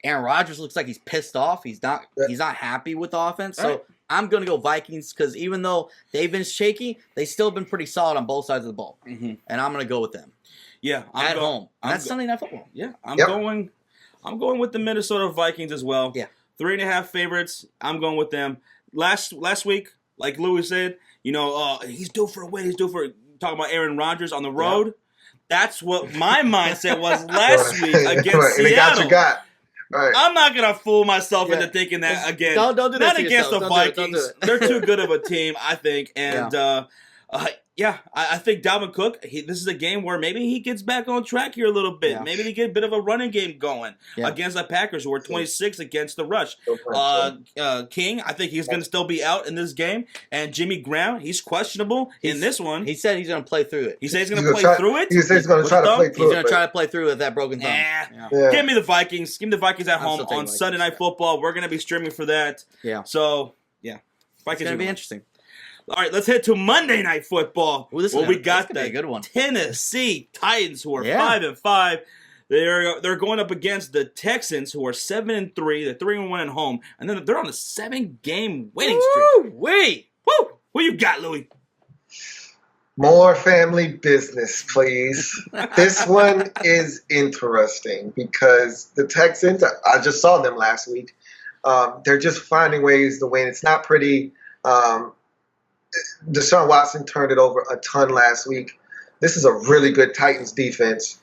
S3: Aaron Rodgers looks like he's pissed off. He's not happy with the offense. So I'm going to go Vikings because even though they've been shaky, they've still been pretty solid on both sides of the ball. Mm-hmm. And I'm going to go with them.
S1: Yeah,
S3: at home. That's Sunday Night Football.
S1: Yeah, I'm going with the Minnesota Vikings as well.
S3: Yeah,
S1: 3.5 favorites. I'm going with them. Last week, like Louie said, he's due for a win. He's due for talking about Aaron Rodgers on the road. Yeah. That's what my mindset was last week against Seattle. Right. I'm not going to fool myself into thinking that again.
S3: Don't do that.
S1: Not against the Vikings. They're too good of a team, I think. And I think Dalvin Cook, this is a game where maybe he gets back on track here a little bit. Yeah. Maybe they get a bit of a running game going against the Packers, who are 26 against the rush. King, I think he's going to still be out in this game. And Jimmy Graham, he's questionable in this one.
S3: He said he's going to play through it.
S1: He said he's going to play through it?
S2: He said he's going to try to play through it.
S3: He's going to try to play through with that broken thumb.
S1: Yeah. Give me the Vikings. Give me the Vikings at home on Sunday Night Football. We're going to be streaming for that.
S3: Yeah.
S1: So, Vikings
S3: it's going to be interesting.
S1: All right, let's head to Monday Night Football.
S3: We got the good one.
S1: Tennessee Titans, who are 5-5. They're going up against the Texans, who are 7-3. They're 3-1 at home, and then they're on a 7-game winning streak. Woo! Who you got, Louie?
S2: More family business, please. This one is interesting because the Texans, I just saw them last week. They're just finding ways to win. It's not pretty. Deshaun Watson turned it over a ton last week. This is a really good Titans defense.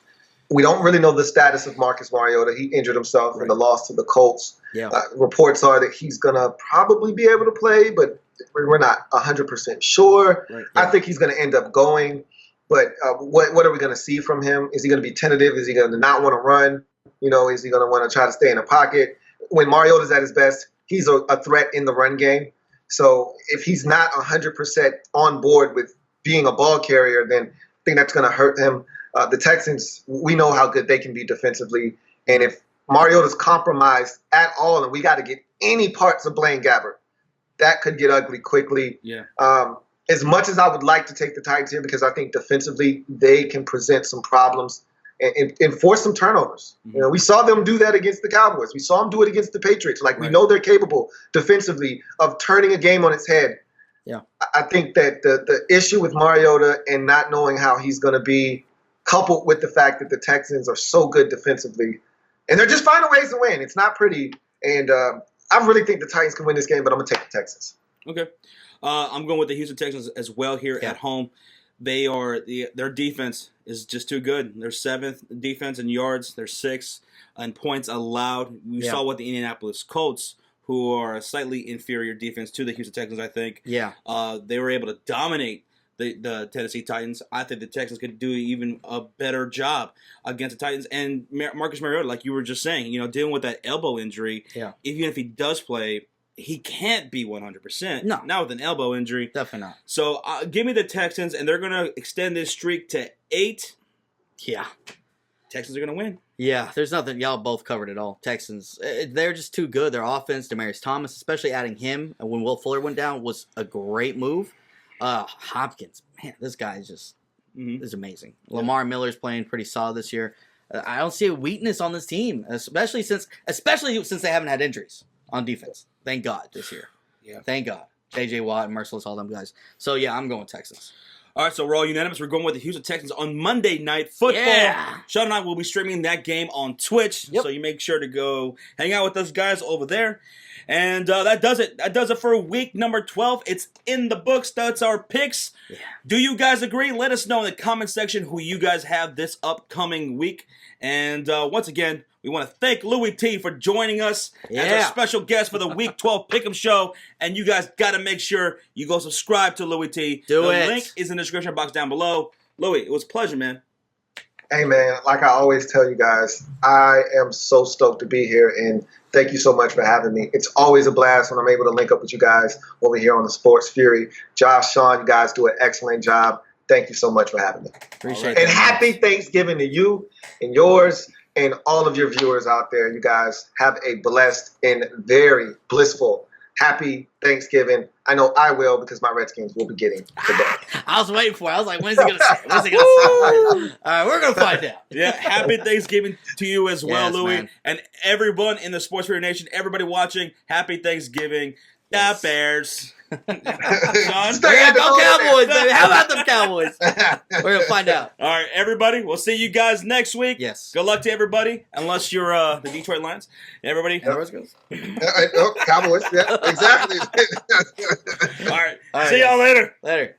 S2: We don't really know the status of Marcus Mariota. He injured himself in the loss to the Colts.
S3: Yeah.
S2: Reports are that he's going to probably be able to play, but we're not 100% sure. Right. Yeah. I think he's going to end up going. But what are we going to see from him? Is he going to be tentative? Is he going to not want to run? Is he going to want to try to stay in the pocket? When Mariota's at his best, he's a threat in the run game. So if he's not 100% on board with being a ball carrier, then I think that's going to hurt him. The Texans, we know how good they can be defensively. And if Mariota's compromised at all, and we got to get any parts of Blaine Gabbert, that could get ugly quickly.
S1: Yeah.
S2: as much as I would like to take the Titans here because I think defensively they can present some problems and force some turnovers. Mm-hmm. You know, we saw them do that against the Cowboys. We saw them do it against the Patriots. Like, we know they're capable defensively of turning a game on its head.
S3: Yeah,
S2: I think that the issue with Mariota and not knowing how he's going to be, coupled with the fact that the Texans are so good defensively, and they're just finding ways to win. It's not pretty. And I really think the Titans can win this game, but I'm going to take the Texans.
S1: Okay. I'm going with the Houston Texans as well here at home. They are their defense is just too good. They're 7th defense in yards. They're 6th in points allowed. We saw what the Indianapolis Colts, who are a slightly inferior defense to the Houston Texans, I think.
S3: Yeah.
S1: They were able to dominate the Tennessee Titans. I think the Texans could do even a better job against the Titans. And Marcus Mariota, like you were just saying, dealing with that elbow injury, even if he does play, he can't be 100%.
S3: No.
S1: Not with an elbow injury.
S3: Definitely not.
S1: So give me the Texans, and they're going to extend this streak to 8.
S3: Yeah.
S1: Texans are going to win.
S3: Yeah, there's nothing. Y'all both covered it all. Texans, they're just too good. Their offense, Demaryius Thomas, especially adding him when Will Fuller went down, was a great move. Hopkins, man, this guy is amazing. Yeah. Lamar Miller's playing pretty solid this year. I don't see a weakness on this team, especially since they haven't had injuries on defense. Thank God this year. Yeah. Thank God. J.J. Watt and Merciless, all them guys. So, yeah, I'm going Texans.
S1: All right, so we're all unanimous. We're going with the Houston Texans on Monday Night Football.
S3: Yeah.
S1: Shawn and I will be streaming that game on Twitch, so you make sure to go hang out with us guys over there. And that does it. That does it for week number 12. It's in the books. That's our picks. Yeah. Do you guys agree? Let us know in the comment section who you guys have this upcoming week. And once again, we want to thank Louie Tee for joining us as our special guest for the Week 12 Pick'em Show. And you guys got to make sure you go subscribe to Louie Tee. The link is in the description box down below. Louie, it was a pleasure, man.
S2: Hey, man, like I always tell you guys, I am so stoked to be here, and thank you so much for having me. It's always a blast when I'm able to link up with you guys over here on the Sports Fury. Josh, Shawn, you guys do an excellent job. Thank you so much for having me.
S3: Appreciate it.
S2: And happy Thanksgiving to you and yours and all of your viewers out there. You guys have a blessed and very blissful, happy Thanksgiving. I know I will because my Redskins will be getting the ball.
S3: I was waiting for it. I was like, when's he going to say it? When's he going to say it? All right, we're going to find out.
S1: Yeah, happy Thanksgiving to you as well, Louie.
S3: Man.
S1: And everyone in the Sports Radio Nation, everybody watching, happy Thanksgiving. The Bears.
S3: Shawn? Go Cowboys, baby. How about them Cowboys? We're going to find out.
S1: All right, everybody. We'll see you guys next week.
S3: Yes.
S1: Good luck to everybody, unless you're the Detroit Lions. Everybody.
S3: Cowboys.
S2: Cowboys, yeah, exactly.
S1: All right. See y'all later.
S3: Later.